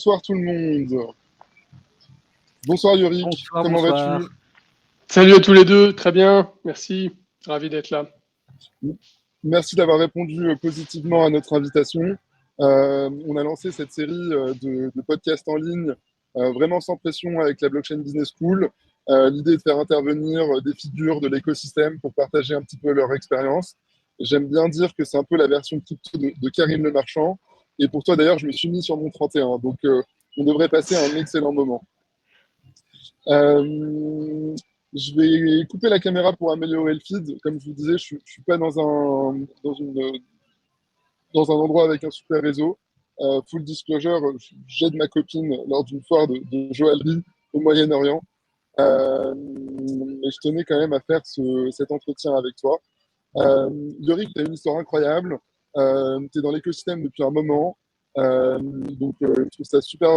Bonsoir tout le monde. Bonsoir Yorick, Bonsoir, comment bonsoir. vas-tu? Salut à tous les deux, très bien, merci, ravi d'être là. Merci d'avoir répondu positivement à notre invitation. On a lancé cette série de podcasts en ligne vraiment sans pression avec la Blockchain Business School. L'idée est de faire intervenir des figures de l'écosystème pour partager un petit peu leur expérience. J'aime bien dire que c'est un peu la version crypto de Karim Le Marchand. Et pour toi d'ailleurs, je me suis mis sur mon 31, donc on devrait passer un excellent moment. Euh, je vais couper la caméra pour améliorer le feed. Comme je vous disais, je suis pas dans un endroit avec un super réseau. Full disclosure, j'aide ma copine lors d'une foire de joaillerie au Moyen-Orient. Mais je tenais quand même à faire cet entretien avec toi. Yorick, tu as une histoire incroyable. Tu es dans l'écosystème depuis un moment. Donc, je trouve ça super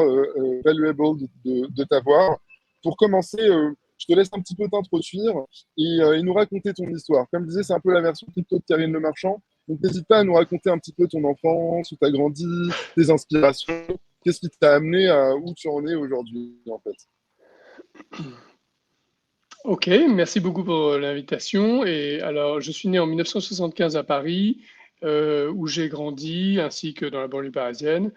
valuable de t'avoir. Pour commencer, je te laisse un petit peu t'introduire et nous raconter ton histoire. Comme je disais, c'est un peu la version crypto de Karine Le Marchand. Donc, n'hésite pas à nous raconter un petit peu ton enfance, où tu as grandi, tes inspirations. Qu'est-ce qui t'a amené à où tu en es aujourd'hui, en fait? Ok, merci beaucoup pour l'invitation. Et alors, je suis né en 1975 à Paris, où j'ai grandi, ainsi que dans la banlieue parisienne.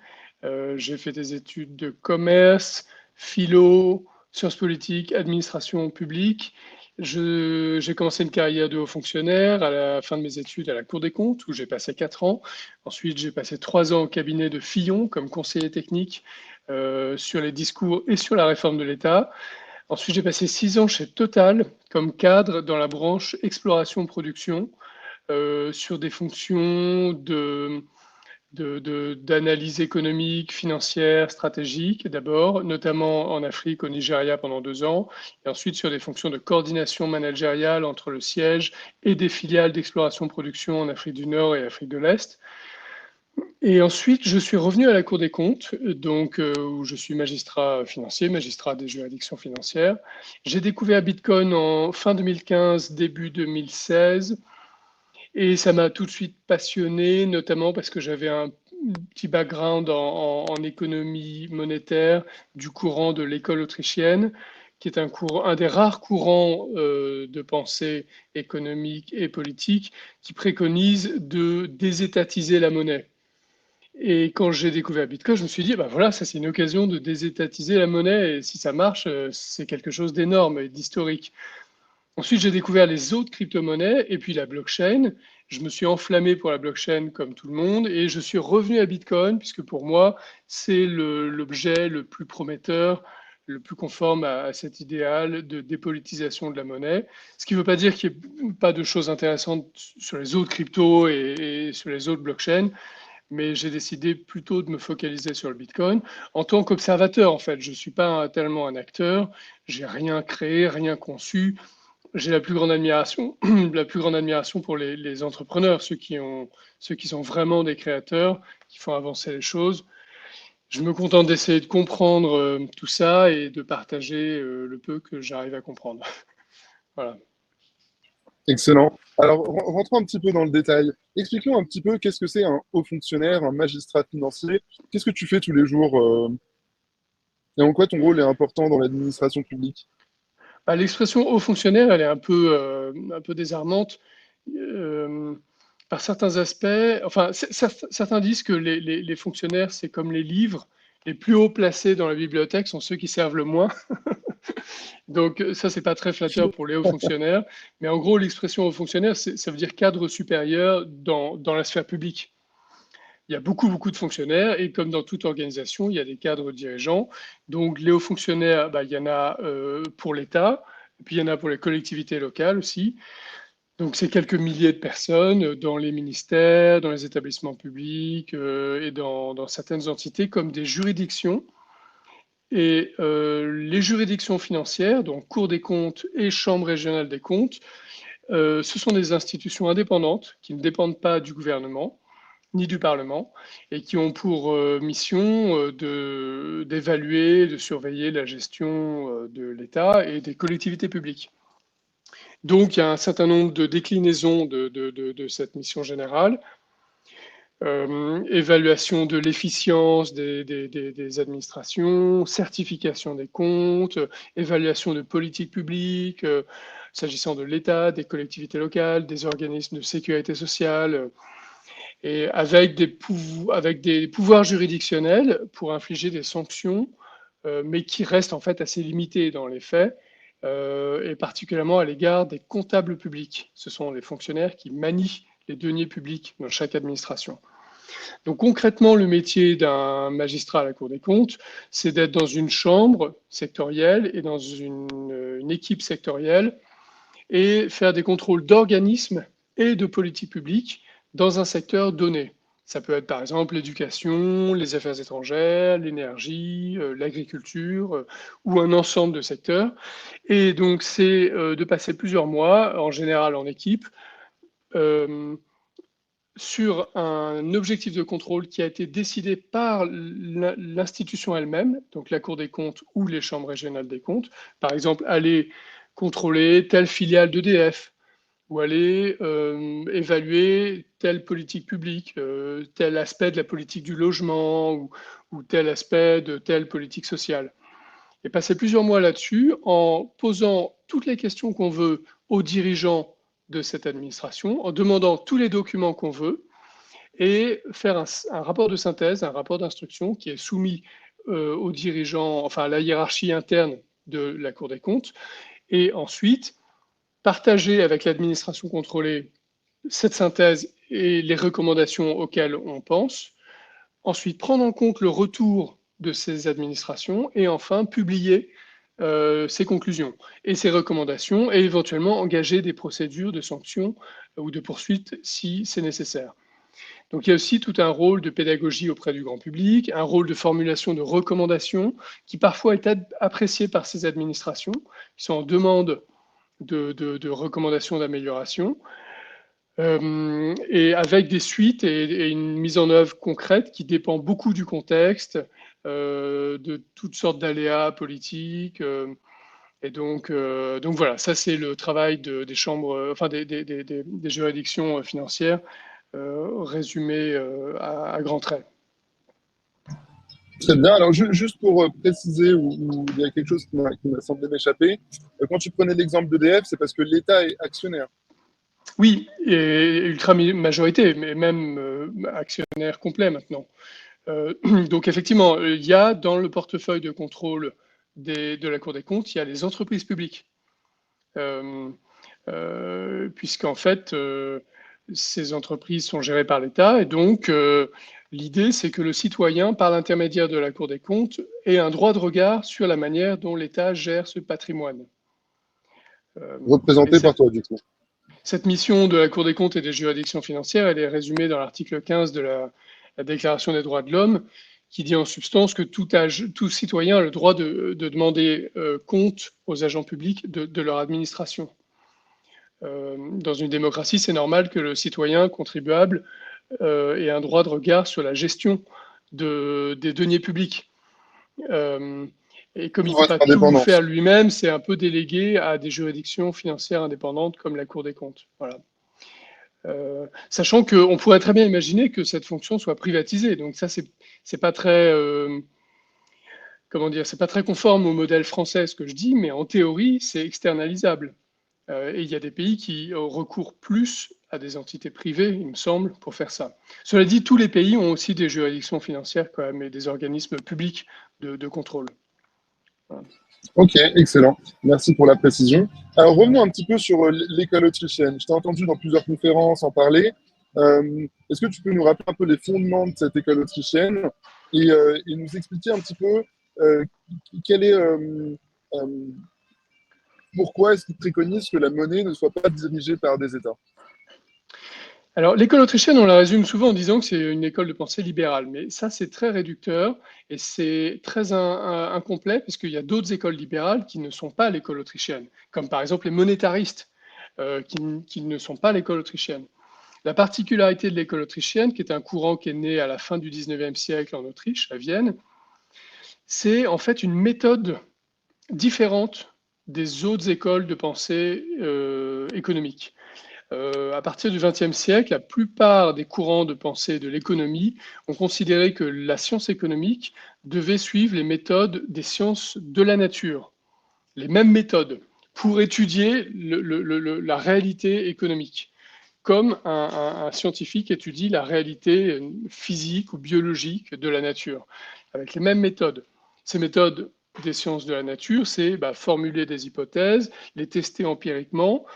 J'ai fait des études de commerce, philo, sciences politiques, administration publique. J'ai commencé une carrière de haut fonctionnaire à la fin de mes études à la Cour des comptes, où j'ai passé 4 ans. Ensuite, j'ai passé 3 ans au cabinet de Fillon comme conseiller technique sur les discours et sur la réforme de l'État. Ensuite, j'ai passé 6 ans chez Total comme cadre dans la branche exploration-production sur des fonctions d'analyse économique, financière, stratégique d'abord, notamment en Afrique, au Nigeria pendant 2 ans, et ensuite sur des fonctions de coordination managériale entre le siège et des filiales d'exploration-production en Afrique du Nord et Afrique de l'Est. Et ensuite, je suis revenu à la Cour des comptes, donc où je suis magistrat financier, magistrat des juridictions financières. J'ai découvert Bitcoin en fin 2015, début 2016, et ça m'a tout de suite passionné, notamment parce que j'avais un petit background en économie monétaire du courant de l'école autrichienne, qui est un des rares courants de pensée économique et politique qui préconise de désétatiser la monnaie. Et quand j'ai découvert Bitcoin, je me suis dit, bah voilà, ça c'est une occasion de désétatiser la monnaie, et si ça marche, c'est quelque chose d'énorme et d'historique. Ensuite, j'ai découvert les autres crypto-monnaies et puis la blockchain. Je me suis enflammé pour la blockchain comme tout le monde et je suis revenu à Bitcoin puisque pour moi, c'est l'objet le plus prometteur, le plus conforme à cet idéal de dépolitisation de la monnaie. Ce qui ne veut pas dire qu'il n'y ait pas de choses intéressantes sur les autres cryptos et sur les autres blockchains, mais j'ai décidé plutôt de me focaliser sur le Bitcoin en tant qu'observateur. En fait, je ne suis pas tellement un acteur, j'ai rien créé, rien conçu. J'ai la plus grande admiration, la plus grande admiration pour les entrepreneurs, ceux qui sont vraiment des créateurs, qui font avancer les choses. Je me contente d'essayer de comprendre tout ça et de partager le peu que j'arrive à comprendre. Voilà. Excellent. Alors, rentrons un petit peu dans le détail. Explique-nous un petit peu qu'est-ce que c'est un haut fonctionnaire, un magistrat financier. Qu'est-ce que tu fais tous les jours et en quoi ton rôle est important dans l'administration publique? Bah, l'expression haut fonctionnaire, elle est un peu désarmante euh, par certains aspects. Enfin, certains disent que les fonctionnaires, c'est comme les livres. Les plus hauts placés dans la bibliothèque sont ceux qui servent le moins. Donc ça, c'est pas très flatteur pour les hauts fonctionnaires. Mais en gros, l'expression haut fonctionnaire, ça veut dire cadre supérieur dans la sphère publique. Il y a beaucoup, beaucoup de fonctionnaires et comme dans toute organisation, il y a des cadres dirigeants. Donc les hauts fonctionnaires, bah, il y en a pour l'État, et puis il y en a pour les collectivités locales aussi. Donc c'est quelques milliers de personnes dans les ministères, dans les établissements publics et dans certaines entités comme des juridictions. Et les juridictions financières, donc Cour des comptes et Chambre régionale des comptes, ce sont des institutions indépendantes qui ne dépendent pas du gouvernement ni du Parlement, et qui ont pour mission d'évaluer, de surveiller la gestion de l'État et des collectivités publiques. Donc il y a un certain nombre de déclinaisons de cette mission générale. évaluation de l'efficience des administrations, certification des comptes, évaluation de politique publique, s'agissant de l'État, des collectivités locales, des organismes de sécurité sociale, et avec des pouvoirs juridictionnels pour infliger des sanctions, mais qui restent en fait assez limitées dans les faits, et particulièrement à l'égard des comptables publics. Ce sont les fonctionnaires qui manient les deniers publics dans chaque administration. Donc concrètement, le métier d'un magistrat à la Cour des comptes, c'est d'être dans une chambre sectorielle et dans une équipe sectorielle et faire des contrôles d'organismes et de politiques publiques dans un secteur donné. Ça peut être par exemple l'éducation, les affaires étrangères, l'énergie, l'agriculture ou un ensemble de secteurs. Et donc c'est de passer plusieurs mois, en général en équipe, sur un objectif de contrôle qui a été décidé par l'institution elle-même, donc la Cour des comptes ou les chambres régionales des comptes. Par exemple, aller contrôler telle filiale d'EDF ou aller évaluer telle politique publique, tel aspect de la politique du logement ou tel aspect de telle politique sociale. Et passer plusieurs mois là-dessus en posant toutes les questions qu'on veut aux dirigeants de cette administration, en demandant tous les documents qu'on veut et faire un rapport de synthèse, un rapport d'instruction qui est soumis aux dirigeants, enfin à la hiérarchie interne de la Cour des comptes, et ensuite partager avec l'administration contrôlée cette synthèse et les recommandations auxquelles on pense, ensuite prendre en compte le retour de ces administrations et enfin publier ses conclusions et ses recommandations et éventuellement engager des procédures de sanctions ou de poursuites si c'est nécessaire. Donc il y a aussi tout un rôle de pédagogie auprès du grand public, un rôle de formulation de recommandations qui parfois est apprécié par ces administrations, qui sont en demande de recommandations d'amélioration, et avec des suites et une mise en œuvre concrète qui dépend beaucoup du contexte, de toutes sortes d'aléas politiques. Et donc voilà, ça c'est le travail des chambres, enfin des juridictions financières, résumé à grands traits. Très bien. Alors, juste pour préciser, où il y a quelque chose qui m'a semblé m'échapper, quand tu prenais l'exemple d'EDF, c'est parce que l'État est actionnaire. Oui, et ultra majorité, mais même actionnaire complet maintenant. Donc effectivement, il y a dans le portefeuille de contrôle de la Cour des comptes, il y a les entreprises publiques. Puisqu'en fait, ces entreprises sont gérées par l'État. Et donc, l'idée, c'est que le citoyen, par l'intermédiaire de la Cour des comptes, ait un droit de regard sur la manière dont l'État gère ce patrimoine. Représenté par toi, du coup. Cette mission de la Cour des comptes et des juridictions financières, elle est résumée dans l'article 15 de la Déclaration des droits de l'homme, qui dit en substance que tout citoyen a le droit de demander compte aux agents publics de leur administration. Dans une démocratie, c'est normal que le citoyen contribuable ait un droit de regard sur la gestion des deniers publics. Et comme il ne peut pas tout faire lui-même, c'est un peu délégué à des juridictions financières indépendantes comme la Cour des comptes. Voilà. Sachant qu'on pourrait très bien imaginer que cette fonction soit privatisée. Donc ça, c'est pas très, comment dire, c'est pas très conforme au modèle français, ce que je dis, mais en théorie, c'est externalisable. Et il y a des pays qui recourent plus à des entités privées, il me semble, pour faire ça. Cela dit, tous les pays ont aussi des juridictions financières quand même et des organismes publics de contrôle. Voilà. Ok, excellent. Merci pour la précision. Alors revenons un petit peu sur l'école autrichienne. Je t'ai entendu dans plusieurs conférences en parler. Est-ce que tu peux nous rappeler un peu les fondements de cette école autrichienne et nous expliquer un petit peu quel est pourquoi est-ce qu'ils préconisent que la monnaie ne soit pas dirigée par des États? Alors, l'école autrichienne, on la résume souvent en disant que c'est une école de pensée libérale, mais ça, c'est très réducteur et c'est très incomplet, puisqu'il y a d'autres écoles libérales qui ne sont pas l'école autrichienne, comme par exemple les monétaristes, qui ne sont pas l'école autrichienne. La particularité de l'école autrichienne, qui est un courant qui est né à la fin du 19e siècle en Autriche, à Vienne, c'est en fait une méthode différente des autres écoles de pensée économique. À partir du XXe siècle, la plupart des courants de pensée de l'économie ont considéré que la science économique devait suivre les méthodes des sciences de la nature, les mêmes méthodes, pour étudier la réalité économique, comme un scientifique étudie la réalité physique ou biologique de la nature, avec les mêmes méthodes. Ces méthodes des sciences de la nature, c'est formuler des hypothèses, les tester empiriquement,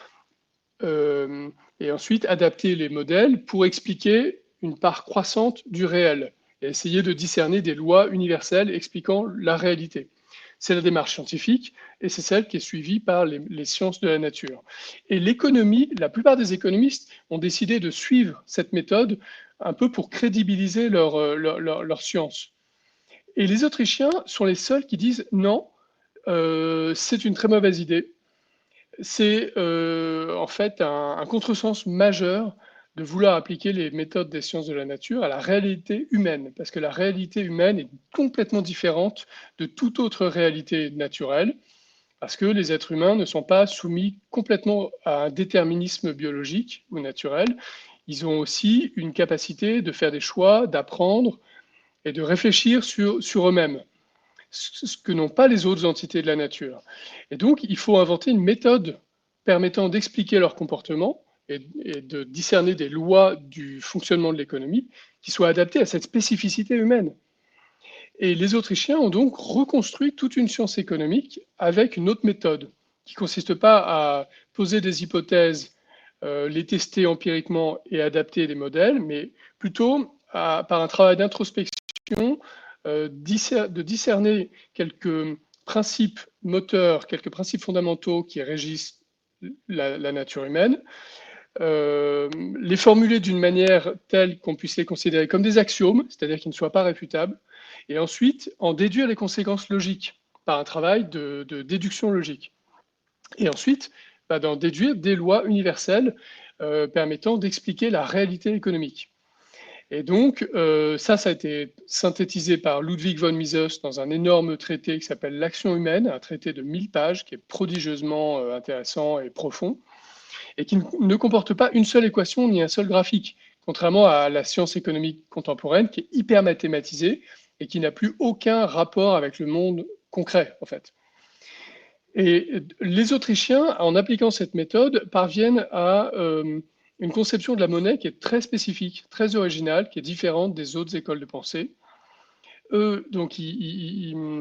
et ensuite adapter les modèles pour expliquer une part croissante du réel et essayer de discerner des lois universelles expliquant la réalité. C'est la démarche scientifique et c'est celle qui est suivie par les sciences de la nature. Et l'économie, la plupart des économistes ont décidé de suivre cette méthode un peu pour crédibiliser leur science. Et les Autrichiens sont les seuls qui disent non, c'est une très mauvaise idée. C'est en fait un contresens majeur de vouloir appliquer les méthodes des sciences de la nature à la réalité humaine, parce que la réalité humaine est complètement différente de toute autre réalité naturelle, parce que les êtres humains ne sont pas soumis complètement à un déterminisme biologique ou naturel. Ils ont aussi une capacité de faire des choix, d'apprendre et de réfléchir sur eux-mêmes, ce que n'ont pas les autres entités de la nature. Et donc, il faut inventer une méthode permettant d'expliquer leur comportement et de discerner des lois du fonctionnement de l'économie qui soient adaptées à cette spécificité humaine. Et les Autrichiens ont donc reconstruit toute une science économique avec une autre méthode qui ne consiste pas à poser des hypothèses, les tester empiriquement et adapter des modèles, mais plutôt par un travail d'introspection, de discerner quelques principes moteurs, quelques principes fondamentaux qui régissent la nature humaine, les formuler d'une manière telle qu'on puisse les considérer comme des axiomes, c'est-à-dire qu'ils ne soient pas réfutables, et ensuite en déduire les conséquences logiques par un travail de déduction logique. Et ensuite, d'en déduire des lois universelles permettant d'expliquer la réalité économique. Et donc, ça a été synthétisé par Ludwig von Mises dans un énorme traité qui s'appelle L'Action humaine, un traité de 1000 pages qui est prodigieusement intéressant et profond, et qui ne comporte pas une seule équation ni un seul graphique, contrairement à la science économique contemporaine qui est hyper mathématisée et qui n'a plus aucun rapport avec le monde concret, en fait. Et les Autrichiens, en appliquant cette méthode, parviennent à une conception de la monnaie qui est très spécifique, très originale, qui est différente des autres écoles de pensée. Eux, donc, ils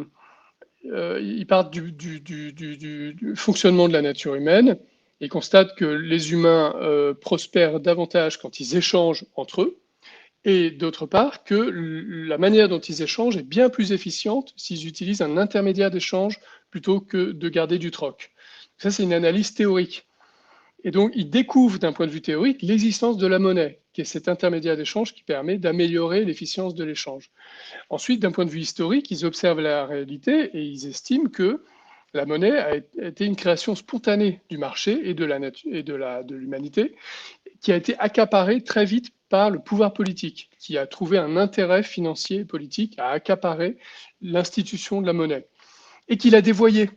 partent du fonctionnement de la nature humaine et constatent que les humains prospèrent davantage quand ils échangent entre eux, et d'autre part que la manière dont ils échangent est bien plus efficiente s'ils utilisent un intermédiaire d'échange plutôt que de garder du troc. Ça, c'est une analyse théorique. Et donc, ils découvrent d'un point de vue théorique l'existence de la monnaie, qui est cet intermédiaire d'échange qui permet d'améliorer l'efficience de l'échange. Ensuite, d'un point de vue historique, ils observent la réalité et ils estiment que la monnaie a été une création spontanée du marché et de l'humanité, qui a été accaparée très vite par le pouvoir politique, qui a trouvé un intérêt financier et politique à accaparer l'institution de la monnaie, et qui l'a dévoyée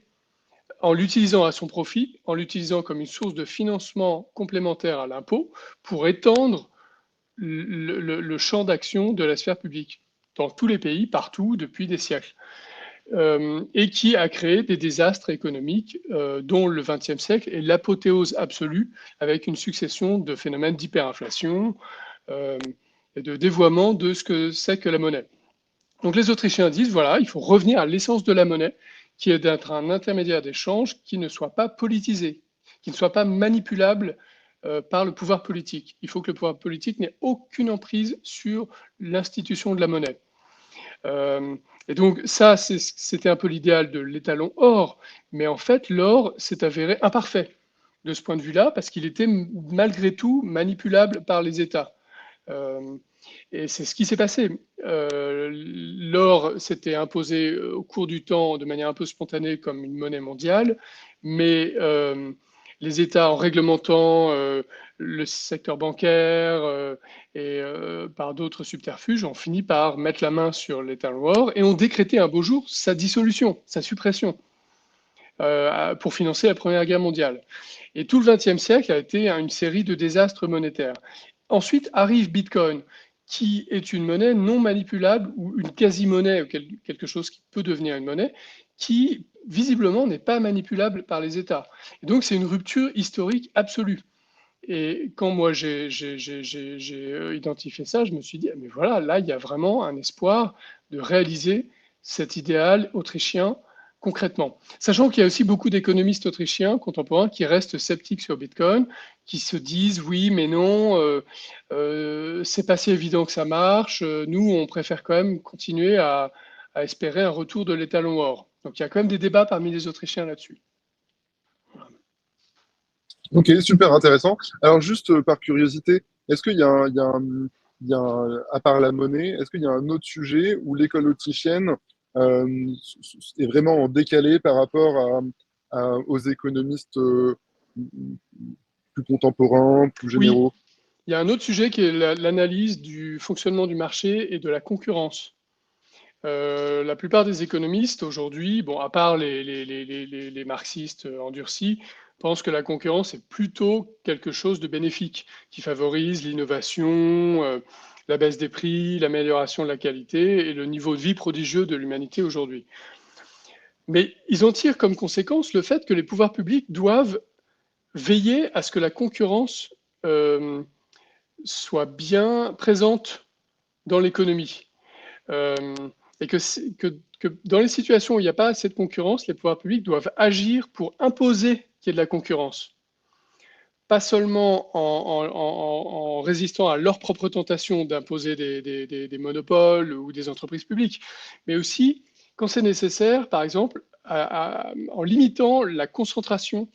en l'utilisant à son profit, en l'utilisant comme une source de financement complémentaire à l'impôt, pour étendre le champ d'action de la sphère publique dans tous les pays, partout, depuis des siècles. Et qui a créé des désastres économiques dont le XXe siècle est l'apothéose absolue, avec une succession de phénomènes d'hyperinflation et de dévoiement de ce que c'est que la monnaie. Donc les Autrichiens disent, voilà, il faut revenir à l'essence de la monnaie, qui est d'être un intermédiaire d'échange qui ne soit pas politisé, qui ne soit pas manipulable par le pouvoir politique. Il faut que le pouvoir politique n'ait aucune emprise sur l'institution de la monnaie. Et donc ça, c'était un peu l'idéal de l'étalon or, mais en fait, l'or s'est avéré imparfait de ce point de vue-là, parce qu'il était malgré tout manipulable par les États. Et c'est ce qui s'est passé. L'or s'était imposé au cours du temps de manière un peu spontanée comme une monnaie mondiale, mais les États, en réglementant le secteur bancaire et par d'autres subterfuges, ont fini par mettre la main sur l'étalon or et ont décrété un beau jour sa dissolution, sa suppression. pour financer la Première Guerre mondiale. Et tout le XXe siècle a été une série de désastres monétaires. Ensuite arrive Bitcoin, qui est une monnaie non manipulable ou une quasi-monnaie, ou quelque chose qui peut devenir une monnaie, qui visiblement n'est pas manipulable par les États. Et donc c'est une rupture historique absolue. Et quand moi j'ai identifié ça, je me suis dit, mais voilà, là il y a vraiment un espoir de réaliser cet idéal autrichien concrètement. Sachant qu'il y a aussi beaucoup d'économistes autrichiens contemporains qui restent sceptiques sur Bitcoin, qui se disent oui, mais non, c'est pas si évident que ça marche. Nous, on préfère quand même continuer à espérer un retour de l'étalon or. Donc il y a quand même des débats parmi les Autrichiens là-dessus. Ok, super intéressant. Alors juste par curiosité, est-ce qu'il y a à part la monnaie, est-ce qu'il y a un autre sujet où l'école autrichienne est vraiment en décalé par rapport aux économistes plus contemporains, plus Oui, généraux? il y a un autre sujet qui est l'analyse du fonctionnement du marché et de la concurrence. La plupart des économistes aujourd'hui, bon, à part les marxistes endurcis, pensent que la concurrence est plutôt quelque chose de bénéfique, qui favorise l'innovation, la baisse des prix, l'amélioration de la qualité et le niveau de vie prodigieux de l'humanité aujourd'hui. Mais ils en tirent comme conséquence le fait que les pouvoirs publics doivent veiller à ce que la concurrence euh, soit bien présente dans l'économie. Euh, et que dans les situations où il n'y a pas assez de concurrence, les pouvoirs publics doivent agir pour imposer qu'il y ait de la concurrence. Pas seulement en résistant à leur propre tentation d'imposer des monopoles ou des entreprises publiques, mais aussi, quand c'est nécessaire, par exemple, en limitant la concentration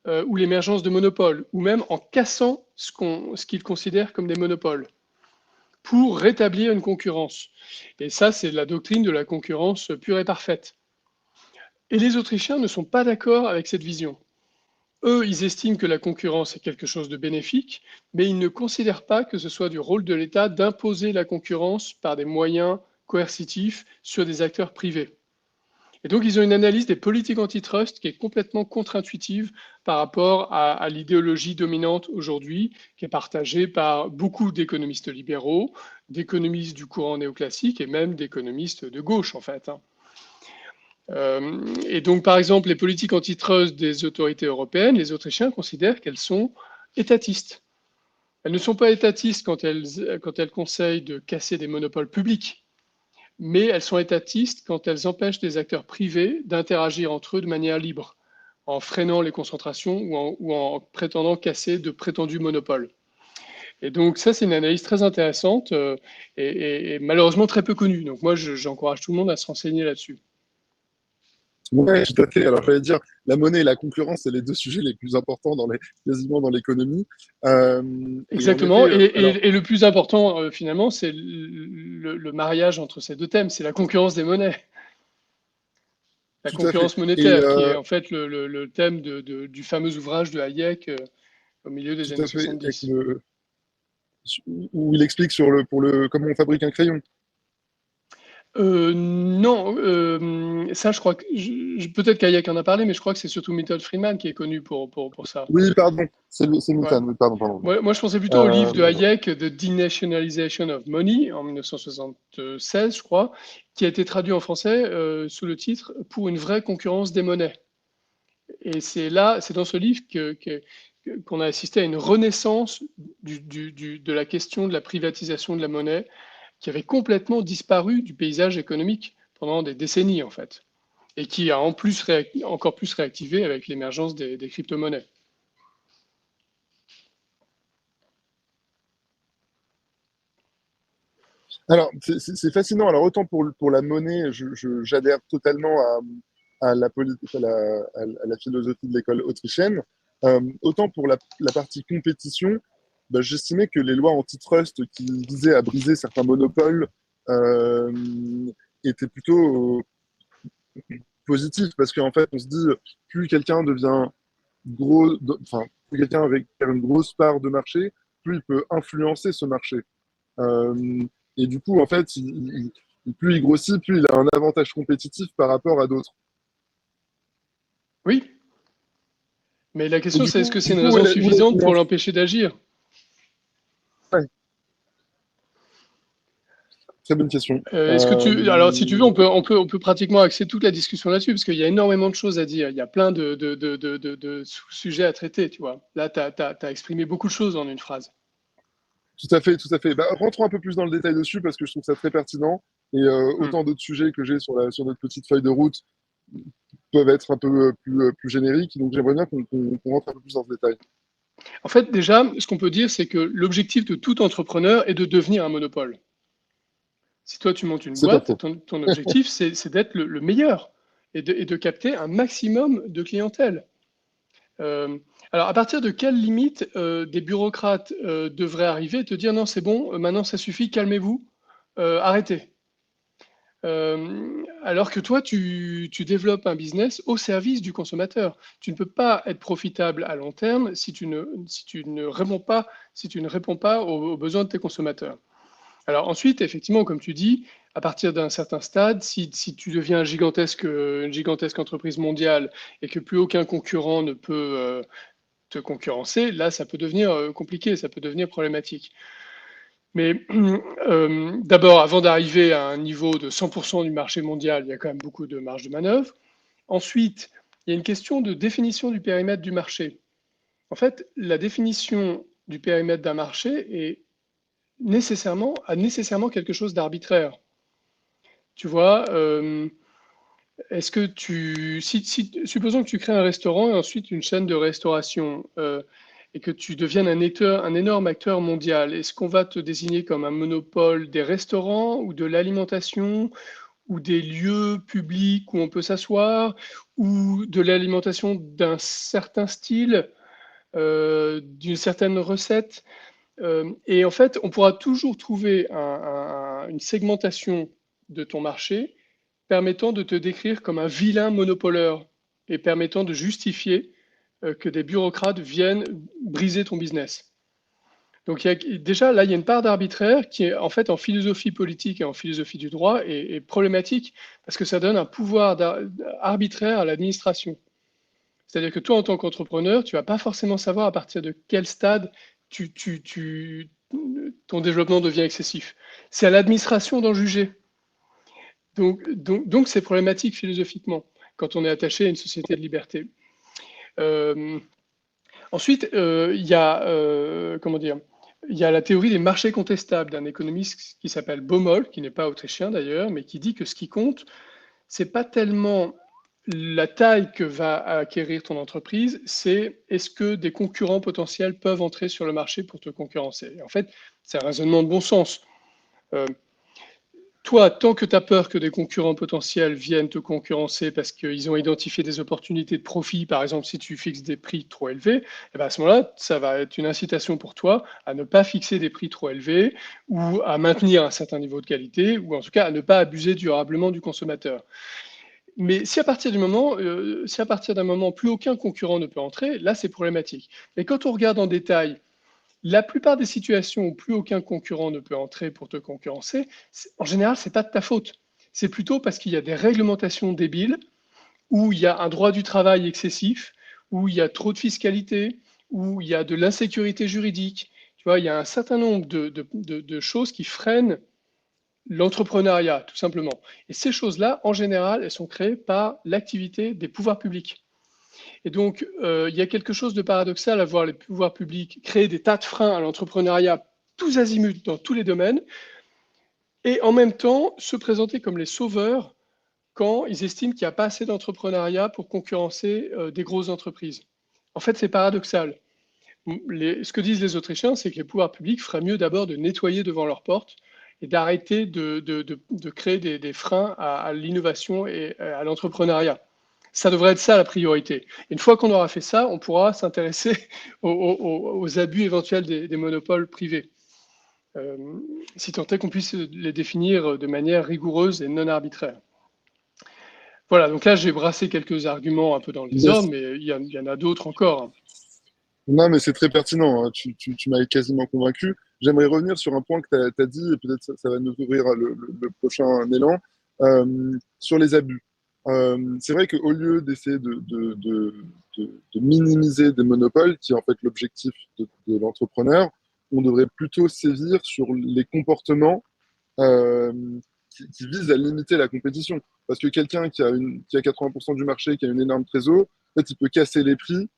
ou l'émergence de monopoles, ou même en cassant ce qu'ils considèrent comme des monopoles pour rétablir une concurrence. Et ça, c'est la doctrine de la concurrence pure et parfaite. Et les Autrichiens ne sont pas d'accord avec cette vision. Eux, ils estiment que la concurrence est quelque chose de bénéfique, mais ils ne considèrent pas que ce soit du rôle de l'État d'imposer la concurrence par des moyens coercitifs sur des acteurs privés. Et donc, ils ont une analyse des politiques antitrust qui est complètement contre-intuitive par rapport à l'idéologie dominante aujourd'hui, qui est partagée par beaucoup d'économistes libéraux, d'économistes du courant néoclassique et même d'économistes de gauche, en fait. Et donc, par exemple, les politiques antitrust des autorités européennes, les Autrichiens considèrent qu'elles sont étatistes. Elles ne sont pas étatistes quand elles conseillent de casser des monopoles publics, mais elles sont étatistes quand elles empêchent des acteurs privés d'interagir entre eux de manière libre, en freinant les concentrations ou en prétendant casser de prétendus monopoles. Et donc ça, c'est une analyse très intéressante et malheureusement très peu connue. Donc moi, j'encourage tout le monde à se renseigner là-dessus. Ouais, tout à fait. Alors, j'allais dire, la monnaie et la concurrence, c'est les deux sujets les plus importants quasiment dans l'économie. Et en Exactement. effet, alors, Et le plus important, finalement, c'est le mariage entre ces deux thèmes, c'est la concurrence des monnaies. La tout à fait. concurrence Et monétaire, qui est en fait le thème du fameux ouvrage de Hayek au milieu des tout années à fait, avec 70. où il explique comment on fabrique un crayon. Non, ça, je crois que peut-être qu'Hayek en a parlé, mais je crois que c'est surtout Milton Friedman qui est connu pour ça. Oui, pardon, c'est Ouais. Milton. Oui, pardon, pardon. Moi, je pensais plutôt au livre Euh, de Hayek, The Denationalization of Money, en 1976, je crois, qui a été traduit en français sous le titre Pour une vraie concurrence des monnaies. Et c'est dans ce livre qu'on a assisté à une renaissance de la question de la privatisation de la monnaie, qui avait complètement disparu du paysage économique pendant des décennies, en fait, et qui a encore plus réactivé avec l'émergence des crypto-monnaies. alors, c'est fascinant. Alors, autant pour la monnaie, j'adhère totalement à la politique, à la philosophie de l'école autrichienne. Autant pour la partie compétition, bah, j'estimais que les lois antitrust qui visaient à briser certains monopoles euh, étaient plutôt positives parce qu'en fait, on se dit, plus quelqu'un devient enfin, plus quelqu'un avec une grosse part de marché, plus il peut influencer ce marché. Euh, et du coup, en fait, plus il grossit, plus il a un avantage compétitif par rapport à d'autres. Oui, mais la Et question c'est est-ce que c'est une où est raison où est la suffisante pour finance? l'empêcher d'agir? Ouais, très bonne question. Alors, si tu veux, on peut pratiquement axer toute la discussion là-dessus, parce qu'il y a énormément de choses à dire. Il y a plein de sujets à traiter, tu vois. Là, tu as exprimé beaucoup de choses en une phrase. Tout à fait, tout à fait. Bah, rentrons un peu plus dans le détail dessus parce que je trouve ça très pertinent. Et Hmm. autant d'autres sujets que j'ai sur notre petite feuille de route peuvent être un peu plus génériques. Donc j'aimerais bien qu'on rentre un peu plus dans ce détail. En fait, déjà, ce qu'on peut dire, c'est que l'objectif de tout entrepreneur est de devenir un monopole. Si toi, tu montes une C'est pas boîte, faux. ton objectif, c'est d'être le meilleur et de capter un maximum de clientèle. Euh, alors, à partir de quelle limite des bureaucrates devraient arriver et te dire non, c'est bon, maintenant ça suffit, calmez-vous, arrêtez. Alors que toi, tu développes un business au service du consommateur. Tu ne peux pas être profitable à long terme si tu ne réponds pas, si tu ne réponds pas aux besoins de tes consommateurs. Alors ensuite, effectivement, comme tu dis, à partir d'un certain stade, si tu deviens une gigantesque entreprise mondiale et que plus aucun concurrent ne peut te concurrencer, là, ça peut devenir compliqué, ça peut devenir problématique. Mais d'abord, avant d'arriver à un niveau de 100% du marché mondial, il y a quand même beaucoup de marge de manœuvre. Ensuite, il y a une question de définition du périmètre du marché. En fait, la définition du périmètre d'un marché a nécessairement quelque chose d'arbitraire. Tu vois, est-ce que supposons que tu crées un restaurant et ensuite une chaîne de restauration et que tu deviennes un énorme acteur mondial, est-ce qu'on va te désigner comme un monopole des restaurants ou de l'alimentation ou des lieux publics où on peut s'asseoir ou de l'alimentation d'un certain style, d'une certaine recette? Et en fait, on pourra toujours trouver une segmentation de ton marché permettant de te décrire comme un vilain monopoleur et permettant de justifier que des bureaucrates viennent briser ton business. Donc déjà, là, il y a une part d'arbitraire qui est en fait en philosophie politique et en philosophie du droit est problématique parce que ça donne un pouvoir arbitraire à l'administration. C'est-à-dire que toi, en tant qu'entrepreneur, tu vas pas forcément savoir à partir de quel stade ton développement devient excessif. C'est à l'administration d'en juger. Donc, c'est problématique philosophiquement quand on est attaché à une société de liberté. Euh, Ensuite, il y a comment dire, il y a la théorie des marchés contestables d'un économiste qui s'appelle Baumol, qui n'est pas autrichien d'ailleurs, mais qui dit que ce qui compte, c'est pas tellement la taille que va acquérir ton entreprise, c'est est-ce que des concurrents potentiels peuvent entrer sur le marché pour te concurrencer. Et en fait, c'est un raisonnement de bon sens. Euh, Toi, tant que tu as peur que des concurrents potentiels viennent te concurrencer parce qu'ils ont identifié des opportunités de profit, par exemple si tu fixes des prix trop élevés, eh ben à ce moment-là, ça va être une incitation pour toi à ne pas fixer des prix trop élevés ou à maintenir un certain niveau de qualité ou en tout cas à ne pas abuser durablement du consommateur. Mais si à partir d'un moment plus aucun concurrent ne peut entrer, là c'est problématique. Mais quand on regarde en détail la plupart des situations où plus aucun concurrent ne peut entrer pour te concurrencer, en général, c'est pas de ta faute. C'est plutôt parce qu'il y a des réglementations débiles, où il y a un droit du travail excessif, où il y a trop de fiscalité, où il y a de l'insécurité juridique. Tu vois, il y a un certain nombre de choses qui freinent l'entrepreneuriat, tout simplement. Et ces choses-là, en général, elles sont créées par l'activité des pouvoirs publics. Et donc, il y a quelque chose de paradoxal à voir les pouvoirs publics créer des tas de freins à l'entrepreneuriat tous azimuts dans tous les domaines, et en même temps se présenter comme les sauveurs quand ils estiment qu'il n'y a pas assez d'entrepreneuriat pour concurrencer des grosses entreprises. En fait, c'est paradoxal. Ce que disent les Autrichiens, c'est que les pouvoirs publics feraient mieux d'abord de nettoyer devant leurs portes et d'arrêter de créer des freins à l'innovation et à l'entrepreneuriat. Ça devrait être ça la priorité. Une fois qu'on aura fait ça, on pourra s'intéresser aux abus éventuels des monopoles privés, euh, si tant est qu'on puisse les définir de manière rigoureuse et non arbitraire. Voilà, donc là j'ai brassé quelques arguments un peu dans le désordre, Yes. mais il y en a d'autres encore. Non, mais c'est très pertinent, hein. Tu m'avais quasiment convaincu. J'aimerais revenir sur un point que tu as dit, et peut-être ça va nous ouvrir le prochain élan, sur les abus. C'est vrai qu'au lieu d'essayer de minimiser des monopoles, qui est en fait l'objectif de l'entrepreneur, on devrait plutôt sévir sur les comportements euh, qui visent à limiter la compétition. Parce que quelqu'un qui a 80% du marché, qui a une énorme trésor, en fait, il peut casser les prix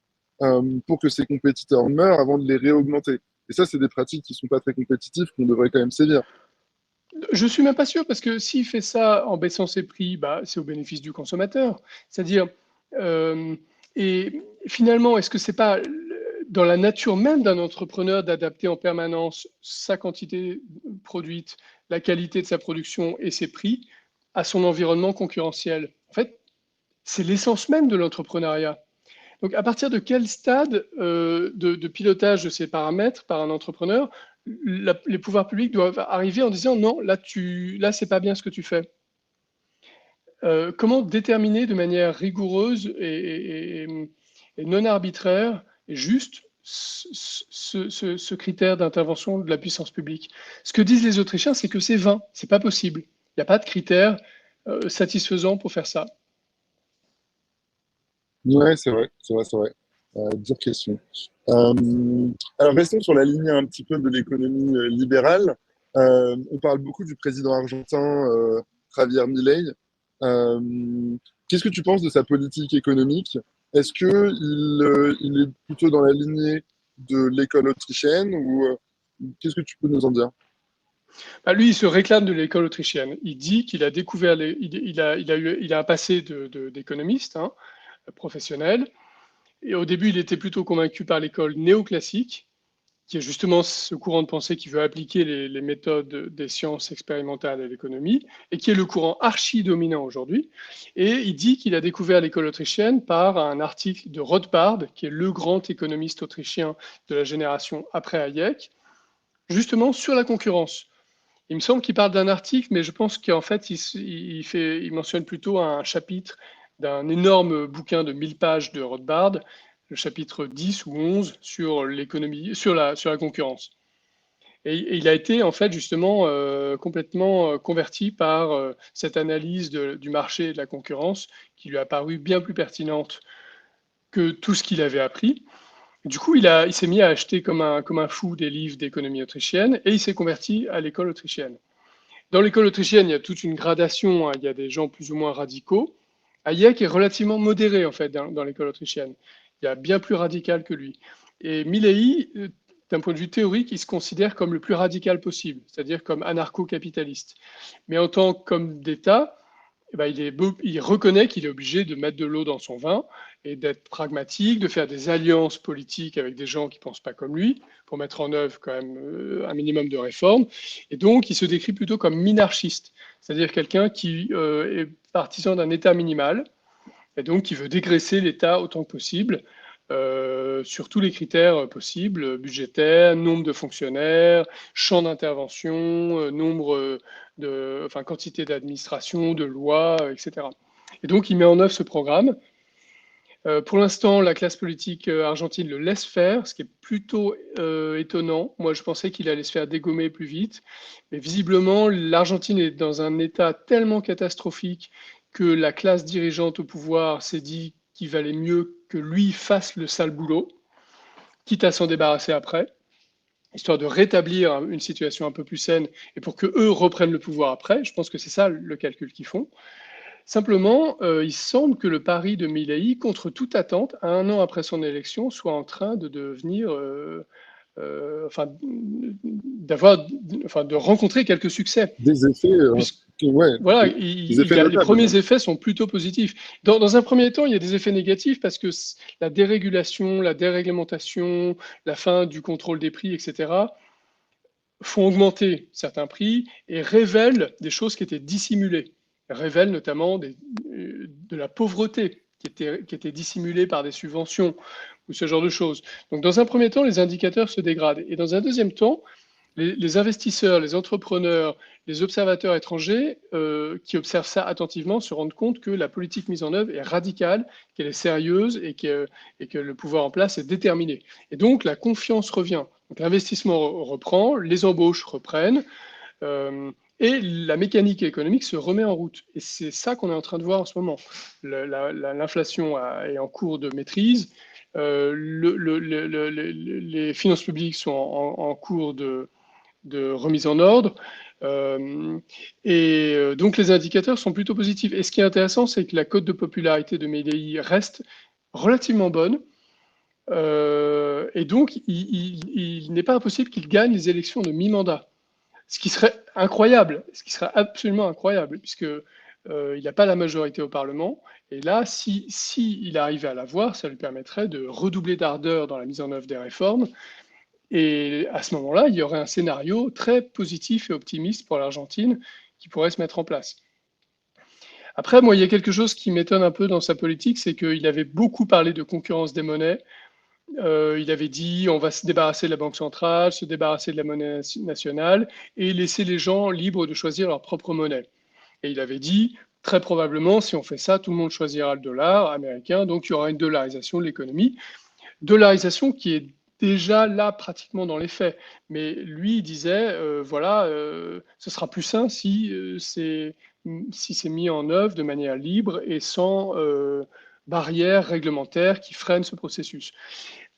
pour que ses compétiteurs meurent avant de les réaugmenter. Et ça, c'est des pratiques qui sont pas très compétitives, qu'on devrait quand même sévir. Je suis même pas sûr parce que s'il fait ça en baissant ses prix, bah, c'est au bénéfice du consommateur. C'est-à-dire, euh, et finalement, est-ce que c'est pas dans la nature même d'un entrepreneur d'adapter en permanence sa quantité produite, la qualité de sa production et ses prix à son environnement concurrentiel? En fait, c'est l'essence même de l'entrepreneuriat. Donc, à partir de quel stade de pilotage de ces paramètres par un entrepreneur, les pouvoirs publics doivent arriver en disant non, là, c'est pas bien ce que tu fais. Comment déterminer de manière rigoureuse et non arbitraire et juste ce critère d'intervention de la puissance publique? Ce que disent les Autrichiens, c'est que c'est vain, c'est pas possible. Il n'y a pas de critère satisfaisant pour faire ça. Ouais, c'est vrai, c'est vrai, c'est vrai. Dure question. Alors, restons sur la ligne un petit peu de l'économie libérale. On parle beaucoup du président argentin Javier Milei. Euh, Qu'est-ce que tu penses de sa politique économique? Est-ce que il est plutôt dans la lignée de l'école autrichienne ou qu'est-ce que tu peux nous en dire? Bah, lui, il se réclame de l'école autrichienne. Il dit qu'il a découvert, il a un passé d'économiste, hein, professionnel. Et au début, il était plutôt convaincu par l'école néoclassique, qui est justement ce courant de pensée qui veut appliquer les méthodes des sciences expérimentales à l'économie, et qui est le courant archi-dominant aujourd'hui. Et il dit qu'il a découvert l'école autrichienne par un article de Rothbard, qui est le grand économiste autrichien de la génération après Hayek, justement sur la concurrence. Il me semble qu'il parle d'un article, mais je pense qu'en fait, il mentionne plutôt un chapitre d'un énorme bouquin de 1000 pages de Rothbard, le chapitre 10 ou 11 sur l'économie, sur la concurrence. Et il a été en fait justement complètement converti par cette analyse du marché et de la concurrence qui lui a paru bien plus pertinente que tout ce qu'il avait appris. Du coup, il s'est mis à acheter comme un fou des livres d'économie autrichienne et il s'est converti à l'école autrichienne. Dans l'école autrichienne, il y a toute une gradation, hein. Il y a des gens plus ou moins radicaux. Hayek est relativement modéré, en fait, dans l'école autrichienne. Il y a bien plus radical que lui. Et Milley, d'un point de vue théorique, il se considère comme le plus radical possible, c'est-à-dire comme anarcho-capitaliste. Mais en tant qu'homme d'État, eh ben, il reconnaît qu'il est obligé de mettre de l'eau dans son vin et d'être pragmatique, de faire des alliances politiques avec des gens qui ne pensent pas comme lui, pour mettre en œuvre quand même un minimum de réformes. Et donc, il se décrit plutôt comme minarchiste, c'est-à-dire quelqu'un qui est partisan d'un État minimal, et donc qui veut dégraisser l'État autant que possible, sur tous les critères possibles, budgétaires, nombre de fonctionnaires, champ d'intervention, enfin, quantité d'administration, de lois, etc. Et donc, il met en œuvre ce programme. Pour l'instant, la classe politique argentine le laisse faire, ce qui est plutôt étonnant. Moi, je pensais qu'il allait se faire dégommer plus vite. Mais visiblement, l'Argentine est dans un état tellement catastrophique que la classe dirigeante au pouvoir s'est dit qu'il valait mieux que lui fasse le sale boulot, quitte à s'en débarrasser après, histoire de rétablir une situation un peu plus saine et pour que eux reprennent le pouvoir après. Je pense que c'est ça le calcul qu'ils font. Simplement, il semble que le pari de Milei, contre toute attente, un an après son élection, soit en train de devenir, enfin, enfin, de rencontrer quelques succès. Des effets, ouais, Voilà, des effets les notables premiers même. effets sont plutôt positifs. Dans un premier temps, il y a des effets négatifs parce que la dérégulation, la déréglementation, la fin du contrôle des prix, etc., font augmenter certains prix et révèlent des choses qui étaient dissimulées. Révèlent notamment de la pauvreté qui était dissimulée par des subventions ou ce genre de choses. Donc, dans un premier temps, les indicateurs se dégradent. Et dans un deuxième temps, les investisseurs, les entrepreneurs, les observateurs étrangers qui observent ça attentivement se rendent compte que la politique mise en œuvre est radicale, qu'elle est sérieuse et que le pouvoir en place est déterminé. Et donc la confiance revient. Donc l'investissement reprend, les embauches reprennent, euh, Et la mécanique économique se remet en route. Et c'est ça qu'on est en train de voir en ce moment. L'inflation est en cours de maîtrise. Les finances publiques sont en cours de remise en ordre. Donc les indicateurs sont plutôt positifs. Et ce qui est intéressant, c'est que la cote de popularité de Milei reste relativement bonne. Et donc, il n'est pas impossible qu'il gagne les élections de mi-mandat. Ce qui serait incroyable, ce qui serait absolument incroyable, puisque il n'a pas la majorité au Parlement. Et là, si il arrivait à l'avoir, ça lui permettrait de redoubler d'ardeur dans la mise en œuvre des réformes. Et à ce moment-là, il y aurait un scénario très positif et optimiste pour l'Argentine qui pourrait se mettre en place. Après, moi, il y a quelque chose qui m'étonne un peu dans sa politique, c'est qu'il avait beaucoup parlé de concurrence des monnaies. Il avait dit on va se débarrasser de la Banque centrale, se débarrasser de la monnaie nationale et laisser les gens libres de choisir leur propre monnaie. Et il avait dit très probablement, si on fait ça, tout le monde choisira le dollar américain, donc il y aura une dollarisation de l'économie. Dollarisation qui est déjà là pratiquement dans les faits. Mais lui, il disait, voilà, ce sera plus sain si c'est mis en œuvre de manière libre et sans barrières réglementaires qui freinent ce processus.